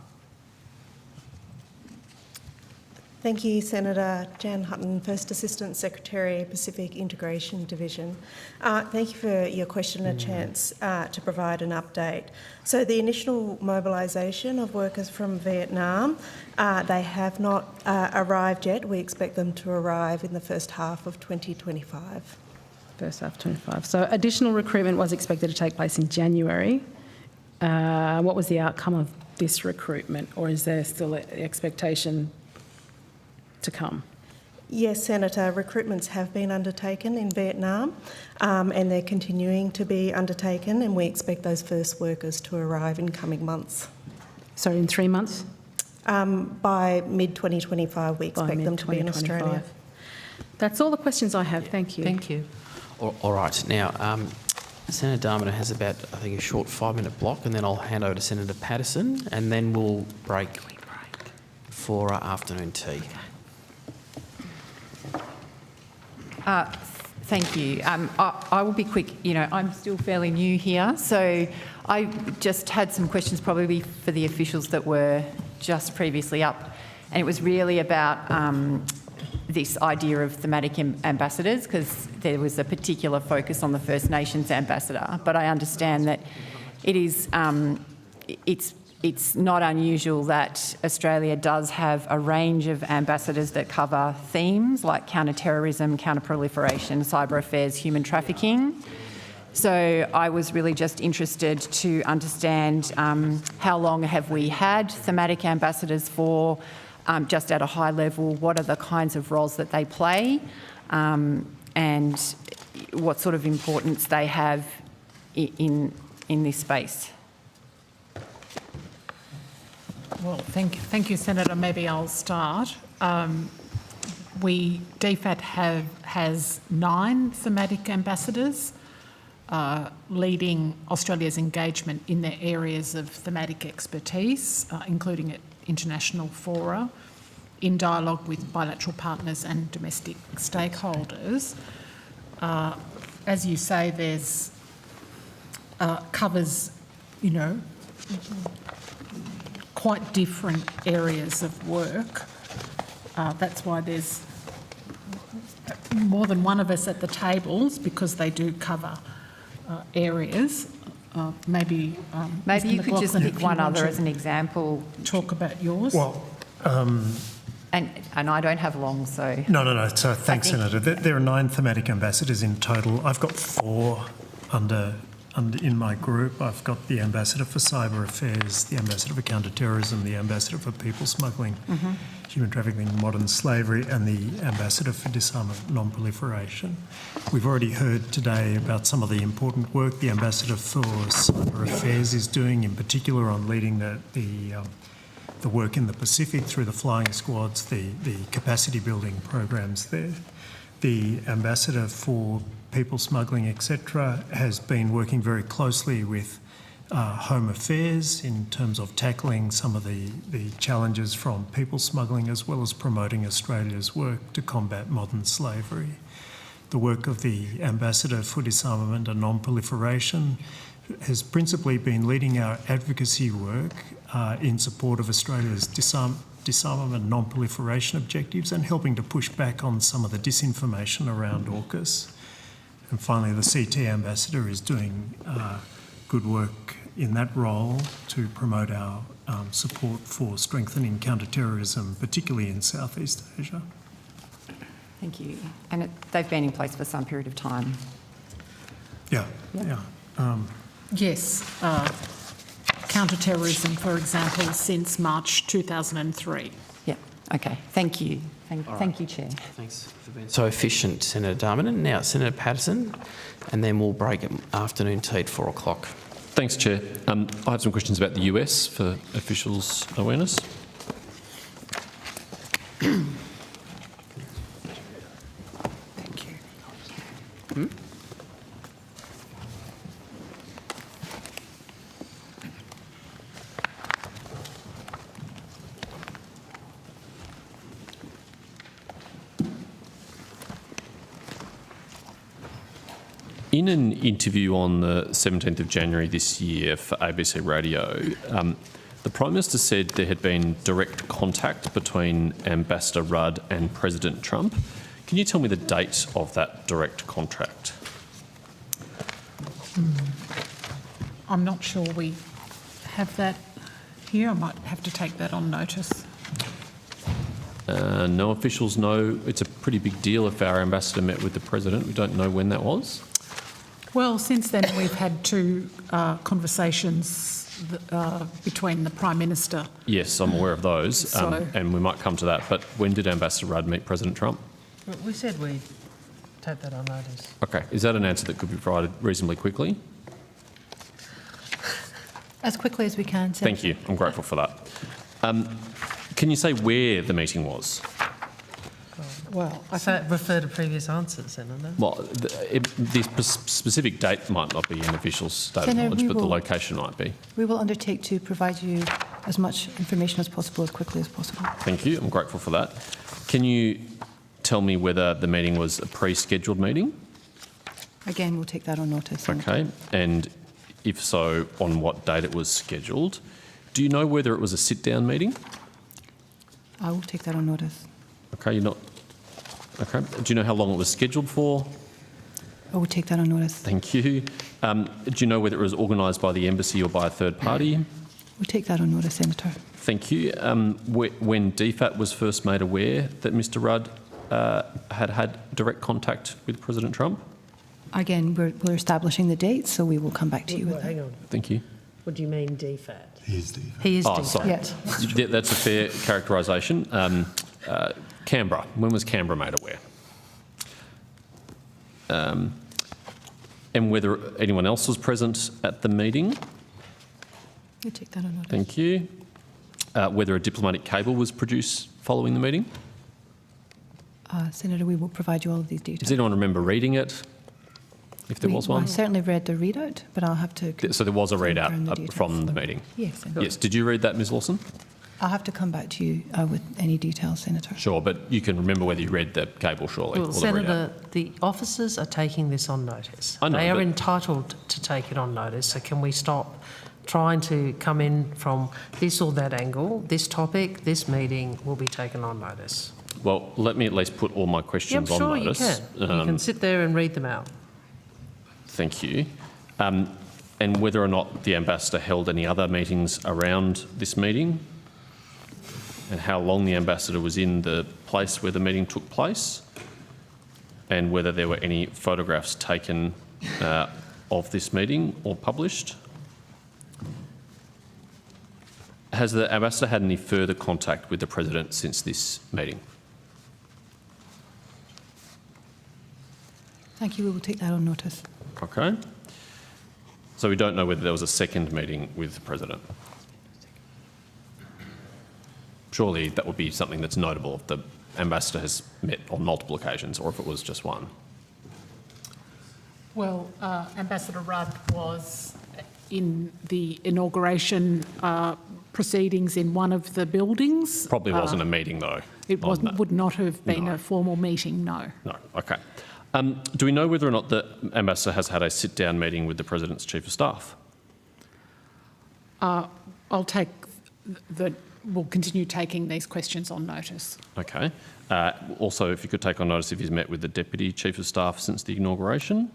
Thank you, Senator. Jan Hutton, First Assistant Secretary, Pacific Integration Division. Thank you for your question and a chance to provide an update. So the initial mobilisation of workers from Vietnam, they have not arrived yet. We expect them to arrive in the first half of 2025. First half 25. So additional recruitment was expected to take place in January. What was the outcome of this recruitment, or is there still an expectation to come? Yes, Senator, recruitments have been undertaken in Vietnam and they're continuing to be undertaken, and we expect those first workers to arrive in coming months. So in 3 months? By mid-2025 we expect them to be in Australia. That's all the questions I have. Thank you. Thank you. All right. Now, Senator Darminer has about, I think, a short 5-minute block, and then I'll hand over to Senator Patterson, and then we'll break for afternoon tea. Thank you. I will be quick. You know, I'm still fairly new here, so I just had some questions probably for the officials that were just previously up, and it was really about this idea of thematic ambassadors, because there was a particular focus on the First Nations ambassador, but I understand that it is it's not unusual that Australia does have a range of ambassadors that cover themes like counter-terrorism, counter-proliferation, cyber affairs, human trafficking. So I was really just interested to understand how long have we had thematic ambassadors for, just at a high level, what are the kinds of roles that they play, and what sort of importance they have in this space. Well, thank you, Senator. Maybe I'll start. DFAT has 9 thematic ambassadors leading Australia's engagement in their areas of thematic expertise, including at international fora, in dialogue with bilateral partners and domestic stakeholders. As you say, there's covers, you know, quite different areas of work. That's why there's more than one of us at the tables, because they do cover areas. Maybe you could just pick one other as an example. Talk about yours. Well, and I don't have long, so... No. So thanks, Senator. There are 9 thematic ambassadors in total. I've got 4 in my group. I've got the Ambassador for Cyber Affairs, the Ambassador for Counter-Terrorism, the Ambassador for People Smuggling, Human Trafficking, Modern Slavery, and the Ambassador for Disarmament and Non-Proliferation. We've already heard today about some of the important work the Ambassador for Cyber Affairs is doing, in particular on leading the work in the Pacific through the flying squads, the capacity building programs there. The Ambassador for People Smuggling, etc., has been working very closely with Home Affairs in terms of tackling some of the challenges from people smuggling, as well as promoting Australia's work to combat modern slavery. The work of the Ambassador for Disarmament and Non-Proliferation has principally been leading our advocacy work in support of Australia's disarmament and non-proliferation objectives, and helping to push back on some of the disinformation around AUKUS. And finally, the CT Ambassador is doing good work in that role to promote our support for strengthening counter-terrorism, particularly in Southeast Asia. Thank you. And they've been in place for some period of time. Yeah. Yes. Counter-terrorism, for example, since March 2003. Yeah. Okay. Thank you. Thank you, Chair. Thanks for being so efficient, Senator Darminer. Now, Senator Patterson, and then we'll break at afternoon tea at 4 o'clock. Thanks, Chair. I have some questions about the US for officials' awareness. Thank you. In an interview on the 17th of January this year for ABC Radio, The Prime Minister said there had been direct contact between Ambassador Rudd and President Trump. Can you tell me the date of that direct contact? I'm not sure we have that here. I might have to take that on notice. No officials know. It's a pretty big deal if our ambassador met with the President. We don't know when that was. Well, since then we've had two conversations between the Prime Minister. Yes, I'm aware of those, and we might come to that. But when did Ambassador Rudd meet President Trump? We said we'd take that on notice. Okay, is that an answer that could be provided reasonably quickly? As quickly as we can, Senator. Thank you. I'm grateful for that. Can you say where the meeting was? Well, I refer to previous answers, Senator. Well, the specific date might not be an official state of Senator, knowledge, but the location might be. We will undertake to provide you as much information as possible, as quickly as possible. Thank you. I'm grateful for that. Can you tell me whether the meeting was a pre-scheduled meeting? Again, we'll take that on notice. Senator. Okay. And if so, on what date it was scheduled? Do you know whether it was a sit-down meeting? I will take that on notice. Okay, you're not... Okay. Do you know how long it was scheduled for? I will take that on notice. Thank you. Do you know whether it was organised by the embassy or by a third party? We'll take that on notice, Senator. Thank you. When DFAT was first made aware that Mr Rudd had direct contact with President Trump? Again, we're establishing the dates, so we will come back to you with that. Hang on. Thank you. What do you mean DFAT? He is DFAT. He is Oh, DFAT. sorry. Yes. Yeah, that's a fair characterisation. Canberra. When was Canberra made aware? And whether anyone else was present at the meeting? We'll take that on notice. Thank you. Whether a diplomatic cable was produced following the meeting? Senator, we will provide you all of these details. Does anyone remember reading it? If there was one? I certainly read the readout, but I'll have to... So there was a readout from the meeting? Yes, Senator. Yes. Did you read that, Ms Lawson? I'll have to come back to you with any details, Senator. Sure, but you can remember whether you read the cable, surely? Well, Senator, the officers are taking this on notice. I know, they are but- entitled to take it on notice, so can we stop trying to come in from this or that angle? This topic, this meeting will be taken on notice. Well, let me at least put all my questions Yep, sure, on notice. you can. You can sit there and read them out. Thank you. And whether or not the ambassador held any other meetings around this meeting, and how long the ambassador was in the place where the meeting took place, and whether there were any photographs taken of this meeting or published. Has the ambassador had any further contact with the President since this meeting? Thank you. We will take that on notice. Okay. So we don't know whether there was a second meeting with the President. Surely that would be something that's notable if the ambassador has met on multiple occasions, or if it was just one. Well, Ambassador Rudd was in the inauguration proceedings in one of the buildings. Probably wasn't a meeting, though. It would not have been a formal meeting, no. No. Okay. Do we know whether or not the ambassador has had a sit-down meeting with the President's Chief of Staff? I'll take we'll continue taking these questions on notice. Okay. Also, if you could take on notice if he's met with the Deputy Chief of Staff since the inauguration,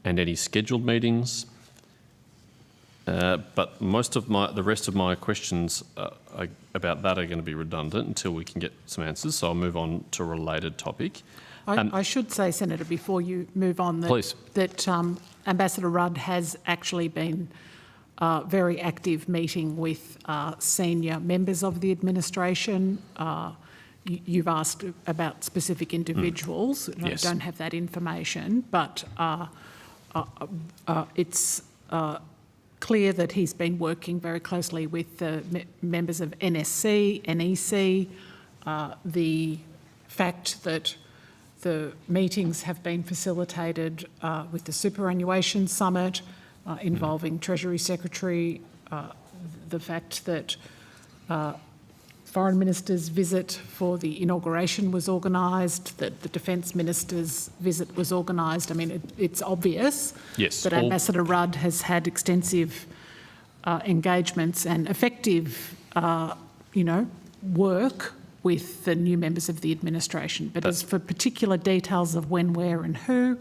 and any scheduled meetings. But most of the rest of my questions about that are going to be redundant until we can get some answers. So I'll move on to a related topic. I should say, Senator, before you move on, that Ambassador Rudd has actually been very active meeting with senior members of the administration. You've asked about specific individuals. Yes. I don't have that information, but it's clear that he's been working very closely with the members of NSC, NEC, the fact that the meetings have been facilitated with the Superannuation Summit involving Treasury Secretary, the fact that Foreign Minister's visit for the inauguration was organised, that the Defence Minister's visit was organised. I mean, it's obvious that Ambassador Rudd has had extensive engagements and effective, work with the new members of the administration. But as for particular details of when, where and who,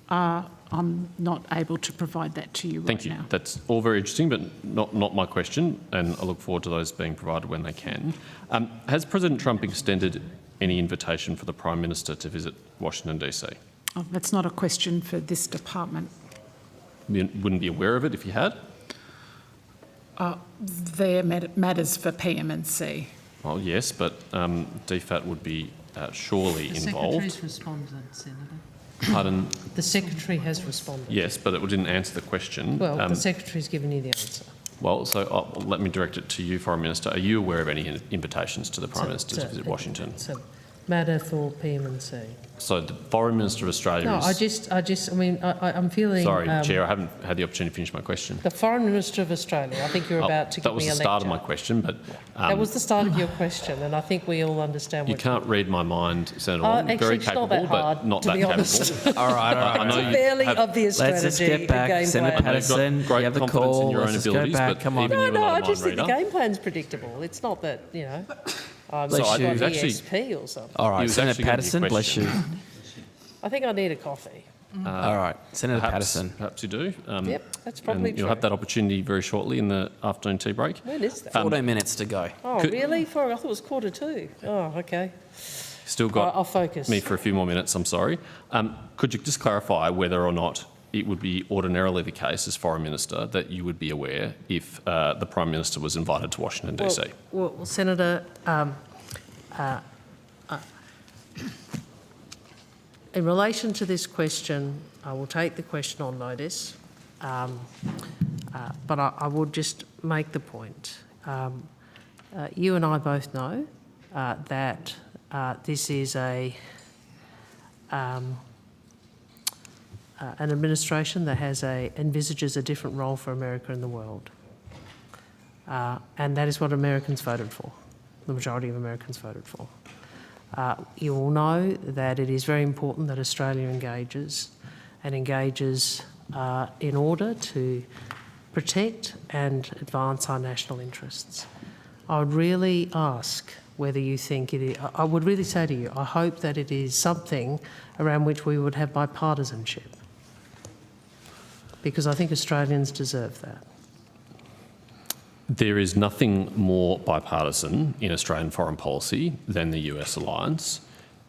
I'm not able to provide that to you right now. Thank you. That's all very interesting, but not my question, and I look forward to those being provided when they can. Has President Trump extended any invitation for the Prime Minister to visit Washington, DC? Oh, that's not a question for this department. You wouldn't be aware of it if you had? They're matters for PM&C. Well, yes, but DFAT would be surely The involved. Secretary's responded, Senator. Pardon? The Secretary has responded. Yes, but it didn't answer the question. Well, the Secretary's given you the answer. Well, so let me direct it to you, Foreign Minister. Are you aware of any invitations to the Prime Minister to visit Washington? It's a matter for PM&C. So the Foreign Minister of Australia is... I'm feeling... Sorry, Chair, I haven't had the opportunity to finish my question. The Foreign Minister of Australia, I think you're about to give me a lecture. That was the start of my question, but... that was the start of your question, and I think we all understand you can't read my mind, Senator Long. Actually, Very it's capable, not that hard, but not to that be capable. honest. All right. I know It's a you fairly have, obvious strategy. Let's just get back. and game Senator plan. Patterson, You've got you have the great confidence call. in your own Let's just go abilities, back. but Come on. even you are not I a just think mind the reader. game plan's predictable. It's not that, I'm So got it was actually- ESP or something. All right, He was Senator actually gonna be a Patterson, bless question. you. I think I need a coffee. All right, Senator Patterson. Perhaps you do. Yep, that's probably and you'll true. have that opportunity very shortly in the afternoon tea break. When is that? 14 minutes to go. Oh, Could- really? I thought it was 1:45. Oh, okay. Still got I'll focus. me for a few more minutes, I'm sorry. Could you just clarify whether or not it would be ordinarily the case as Foreign Minister that you would be aware if the Prime Minister was invited to Washington, DC? Well, Senator, in relation to this question, I will take the question on notice, but I would just make the point. You and I both know that this is an administration that envisages a different role for America in the world. And that is what Americans voted for, the majority of Americans voted for. You will know that it is very important that Australia engages in order to protect and advance our national interests. I would really ask whether you think it is, I would really say to you, I hope that it is something around which we would have bipartisanship, because I think Australians deserve that. There is nothing more bipartisan in Australian foreign policy than the US alliance,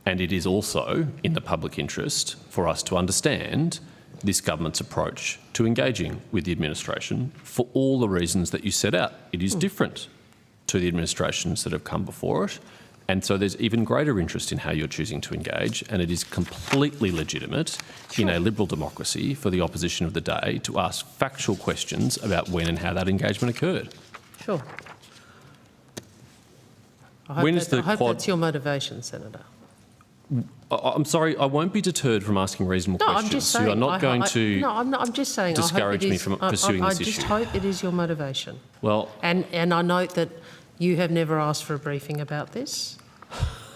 and it is also in the public interest for us to understand this government's approach to engaging with the administration for all the reasons that you set out. It is different to the administrations that have come before it, and so there's even greater interest in how you're choosing to engage, and it is completely legitimate in a liberal democracy for the opposition of the day to ask factual questions about when and how that engagement occurred. Sure. I hope that's your motivation, Senator. I'm sorry, I won't be deterred from asking reasonable questions. I'm just saying. You are not going to No, I'm just saying. discourage me from pursuing this issue. I just hope it is your motivation. Well, and I note that you have never asked for a briefing about this,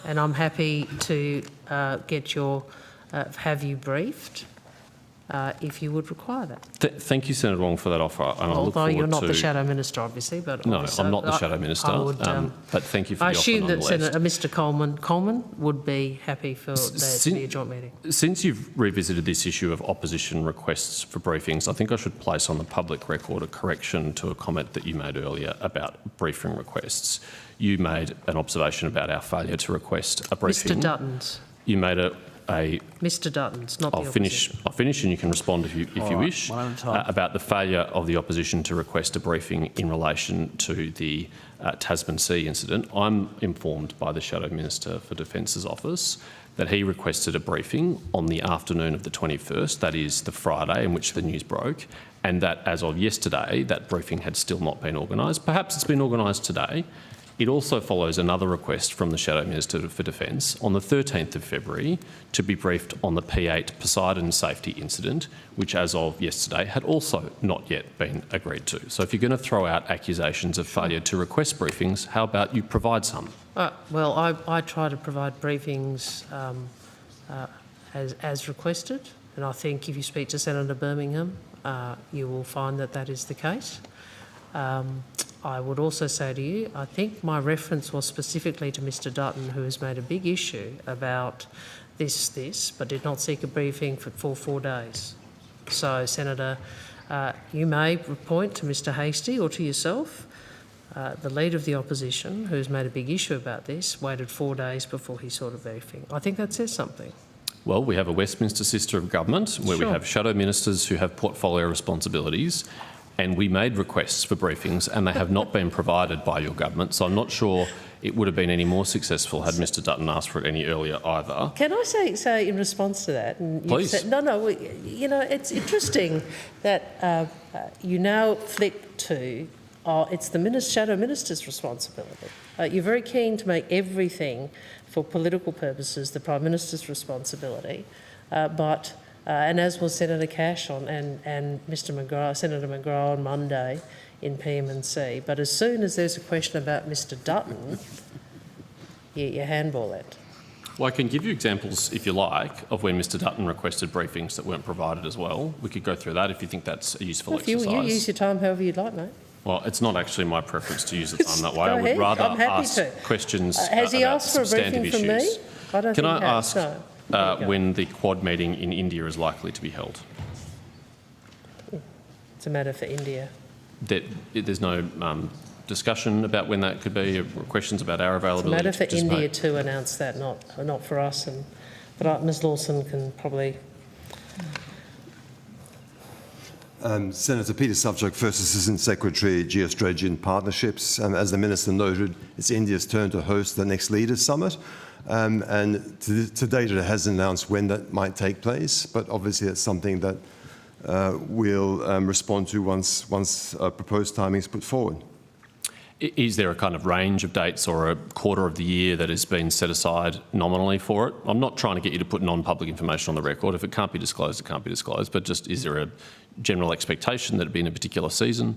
and I'm happy to have you briefed if you would require that. Thank you, Senator Wong, for that offer. And I look Although forward you're not to... the Shadow Minister, obviously, but No, also, I'm not the Shadow Minister, but thank you for the offer I assume that nonetheless. Mr. Coleman would be happy for there to be a joint meeting. Since you've revisited this issue of opposition requests for briefings, I think I should place on the public record a correction to a comment that you made earlier about briefing requests. You made an observation about our failure to request a briefing. Mr. Dutton's. You made a Mr. Dutton's, not the I'll finish, and you can respond if you wish, about the failure of the opposition to request a briefing in relation to the Tasman Sea incident. I'm informed by the Shadow Minister for Defence's office that he requested a briefing on the afternoon of the 21st, that is the Friday in which the news broke, and that as of yesterday, that briefing had still not been organised. Perhaps it's been organised today. It also follows another request from the Shadow Minister for Defence on the 13th of February to be briefed on the P8 Poseidon safety incident, which as of yesterday had also not yet been agreed to. So if you're going to throw out accusations of failure to request briefings, how about you provide some? Well, I try to provide briefings as requested, and I think if you speak to Senator Birmingham, you will find that that is the case. I would also say to you, I think my reference was specifically to Mr Dutton, who has made a big issue about this, but did not seek a briefing for 4 days. So, Senator, you may point to Mr Hastie or to yourself. The Leader of the Opposition, who's made a big issue about this, waited 4 days before he sought a briefing. I think that says something. Well, we have a Westminster sister of government where we have shadow ministers who have portfolio responsibilities, and we made requests for briefings and they have not been provided by your government. So I'm not sure it would have been any more successful had Mr Dutton asked for it any earlier either. Can I say in response to that? And Please. Said, no, you know, it's interesting that you now flick to, it's the shadow minister's responsibility. You're very keen to make everything for political purposes the Prime Minister's responsibility, and as was Senator Cash and Senator McGrath on Monday in PM&C. But as soon as there's a question about Mr Dutton, you handball it. Well, I can give you examples, if you like, of when Mr Dutton requested briefings that weren't provided as well. We could go through that if you think that's a useful exercise. You use your time however you'd like, mate. Well, it's not actually my preference to use the time that way. Go I would ahead. rather I'm happy ask to. questions Has he about asked for a substantive briefing from me? issues. I don't Can think I he has. ask when the Quad meeting in India is likely to be held? It's a matter for India. There's no discussion about when that could be, or questions about our It's a availability matter to for participate? India to announce that, not for us. But Ms Lawson can probably... Senator Peter Subject, First Assistant Secretary, Geostrategy and Partnerships. As the Minister noted, it's India's turn to host the next Leaders Summit. And to date, it hasn't announced when that might take place, but obviously it's something that we'll respond to once proposed timing is put forward. Is there a kind of range of dates or a quarter of the year that has been set aside nominally for it? I'm not trying to get you to put non-public information on the record. If it can't be disclosed, it can't be disclosed. But just, is there a general expectation that it be in a particular season?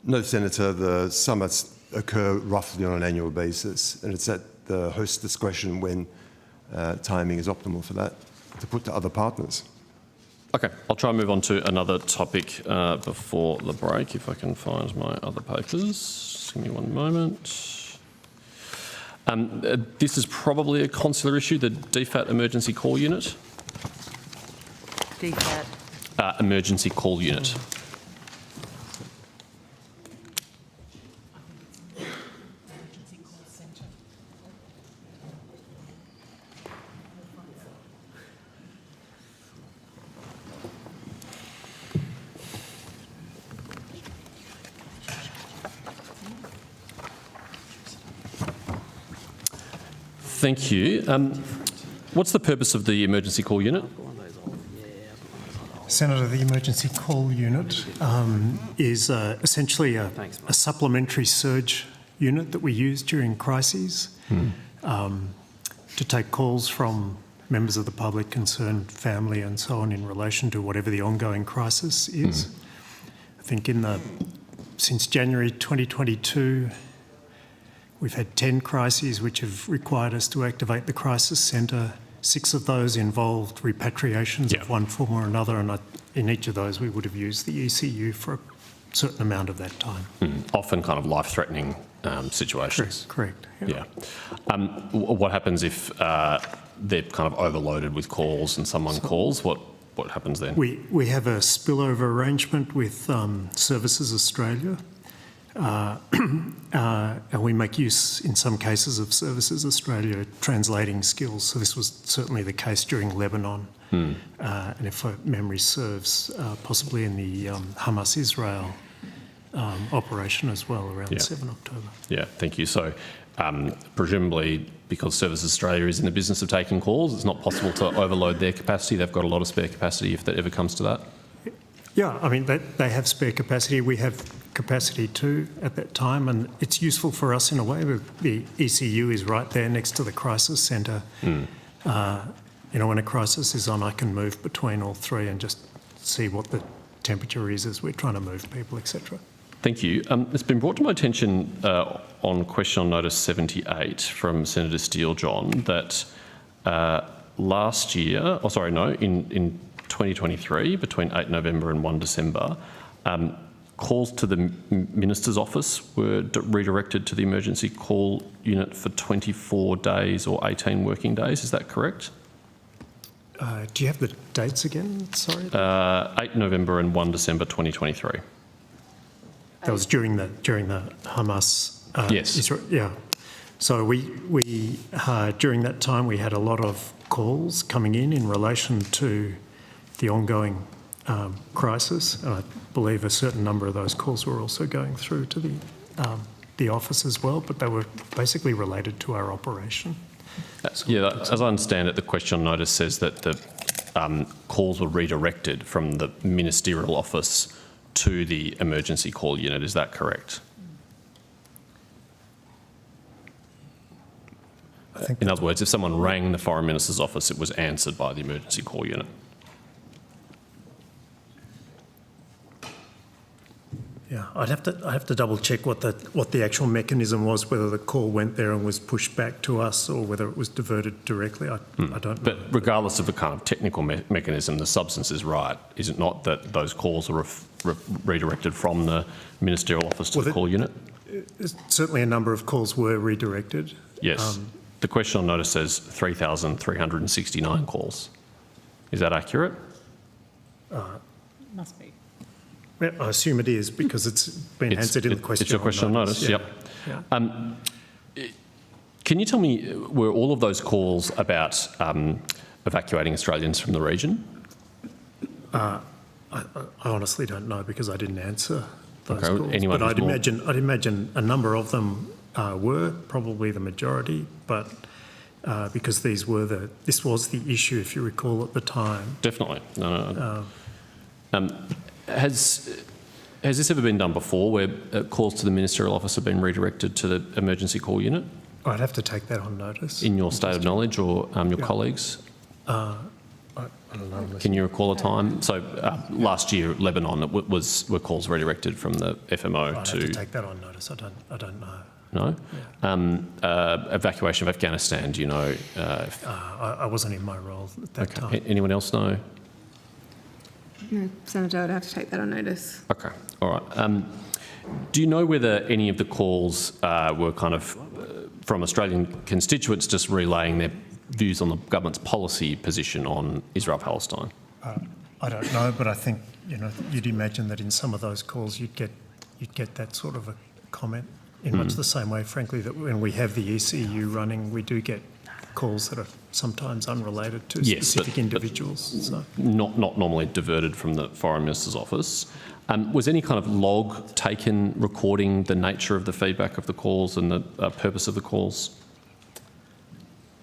No, Senator. The summits occur roughly on an annual basis, and it's at the host's discretion when timing is optimal for that to put to other partners. Okay, I'll try and move on to another topic before the break, if I can find my other papers. Just give me one moment. This is probably a consular issue, the DFAT emergency call unit. DFAT. Emergency call unit. Thank you. What's the purpose of the emergency call unit? Senator, the emergency call unit is essentially a supplementary surge unit that we use during crises to take calls from members of the public, concerned family and so on in relation to whatever the ongoing crisis is. I think since January 2022, we've had 10 crises which have required us to activate the crisis centre. 6 of those involved repatriations of one form or another, and in each of those we would have used the ECU for a certain amount of that time. Often kind of life-threatening situations. Correct. Yeah. What happens if they're kind of overloaded with calls and someone calls? What happens then? We have a spillover arrangement with Services Australia. And we make use, in some cases, of Services Australia translating skills. So this was certainly the case during Lebanon, and if memory serves, possibly in the Hamas-Israel operation as well around 7 October. Yeah, thank you. So presumably, because Services Australia is in the business of taking calls, it's not possible to overload their capacity. They've got a lot of spare capacity if that ever comes to that. Yeah, I mean, they have spare capacity. We have capacity too at that time, and it's useful for us in a way. The ECU is right there next to the crisis centre. You know, when a crisis is on, I can move between all 3 and just see what the temperature is as we're trying to move people, etc. Thank you. It's been brought to my attention on question on notice 78 from Senator Steele, John, that last year, in 2023, between 8 November and 1 December, calls to the Minister's office were redirected to the emergency call unit for 24 days or 18 working days. Is that correct? Do you have the dates again? Sorry. 8 November and 1 December 2023. That was during the Hamas. Yes. Israel, yeah. So we during that time we had a lot of calls coming in relation to the ongoing crisis, and I believe a certain number of those calls were also going through to the office as well, but they were basically related to our operation. Yeah, as I understand it, the question notice says that the calls were redirected from the ministerial office to the emergency call unit. Is that correct? In other words, if someone rang the Foreign Minister's office, it was answered by the emergency call unit. Yeah, I'd have to double check what the actual mechanism was, whether the call went there and was pushed back to us or whether it was diverted directly. I don't know. But regardless of the kind of technical mechanism, the substance is right. Is it not that those calls are redirected from the ministerial office to the call unit? Certainly a number of calls were redirected. Yes. The question on notice says 3,369 calls. Is that accurate? Must be. I assume it is because it's been answered in the question. It's your question on notice, yeah. yep. Yeah. Can you tell me, were all of those calls about evacuating Australians from the region? I honestly don't know because I didn't answer those calls. Anyone but I'd imagine a number of them were, probably the majority, but because this was the issue, if you recall, at the time. Definitely. No. Has this ever been done before, where calls to the ministerial office have been redirected to the emergency call unit? I'd have to take that on notice. In your state of knowledge or your colleagues? I don't know. Can you recall a time? So last year, Lebanon, were calls redirected from the FMO I'd have to take that on notice. I don't know. No? Yeah. Evacuation of Afghanistan, do you know? I wasn't in my role at that time. Anyone else know? No, Senator, I'd have to take that on notice. Okay, all right. Do you know whether any of the calls were kind of from Australian constituents just relaying their views on the government's policy position on Israel-Palestine? I don't know, but I think you'd imagine that in some of those calls you'd get that sort of a comment in much the same way, frankly, that when we have the ECU running, we do get calls that are sometimes unrelated to specific individuals. So. Not normally diverted from the Foreign Minister's office. Was any kind of log taken recording the nature of the feedback of the calls and the purpose of the calls?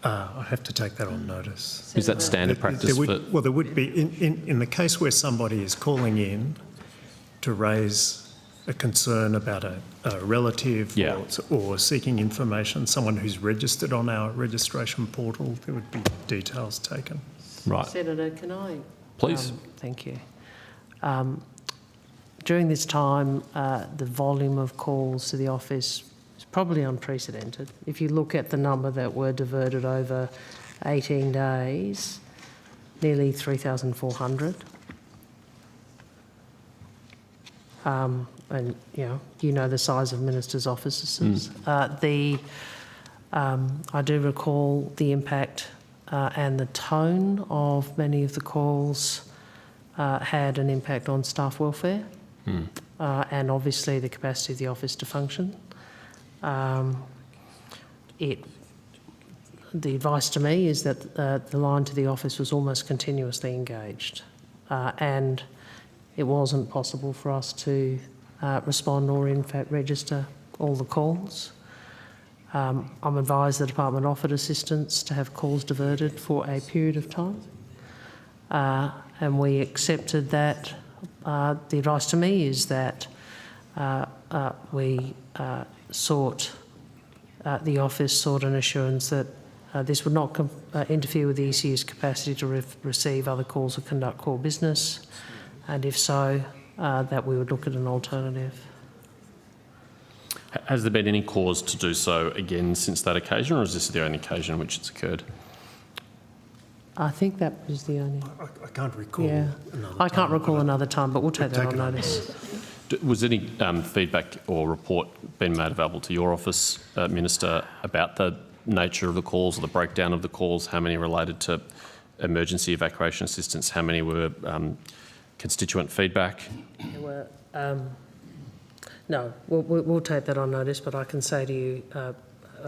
I have to take that on notice. Is that standard practice? Well, there would be, in the case where somebody is calling in to raise a concern about a relative or seeking information, someone who's registered on our registration portal, there would be details taken. Right. Senator, can I? Please. Thank you. During this time, the volume of calls to the office is probably unprecedented. If you look at the number that were diverted over 18 days, nearly 3,400. And you know the size of ministers' offices. I do recall the impact and the tone of many of the calls had an impact on staff welfare and obviously the capacity of the office to function. The advice to me is that the line to the office was almost continuously engaged and it wasn't possible for us to respond or in fact register all the calls. I'm advised the department offered assistance to have calls diverted for a period of time and we accepted that. The advice to me is that the office sought an assurance that this would not interfere with the ECU's capacity to receive other calls or conduct core business, and if so, that we would look at an alternative. Has there been any cause to do so again since that occasion, or is this the only occasion in which it's occurred? I think that was the only. I can't recall. Yeah, I can't recall another time, but we'll take that on notice. Was any feedback or report been made available to your office, Minister, about the nature of the calls or the breakdown of the calls? How many related to emergency evacuation assistance? How many were constituent feedback? There were, no, we'll take that on notice, but I can say to you,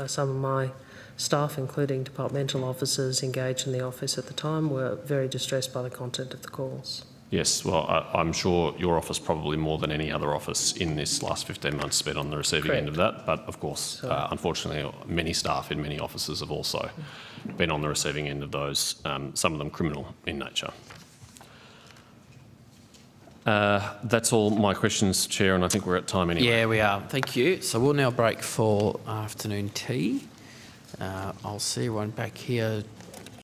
some of my staff, including departmental officers engaged in the office at the time, were very distressed by the content of the calls. Yes, well, I'm sure your office probably more than any other office in this last 15 months has been on the receiving end of that. But of course, unfortunately, many staff in many offices have also been on the receiving end of those, some of them criminal in nature. That's all my questions, Chair, and I think we're at time anyway. Yeah, we are. Thank you. So we'll now break for afternoon tea. I'll see everyone back here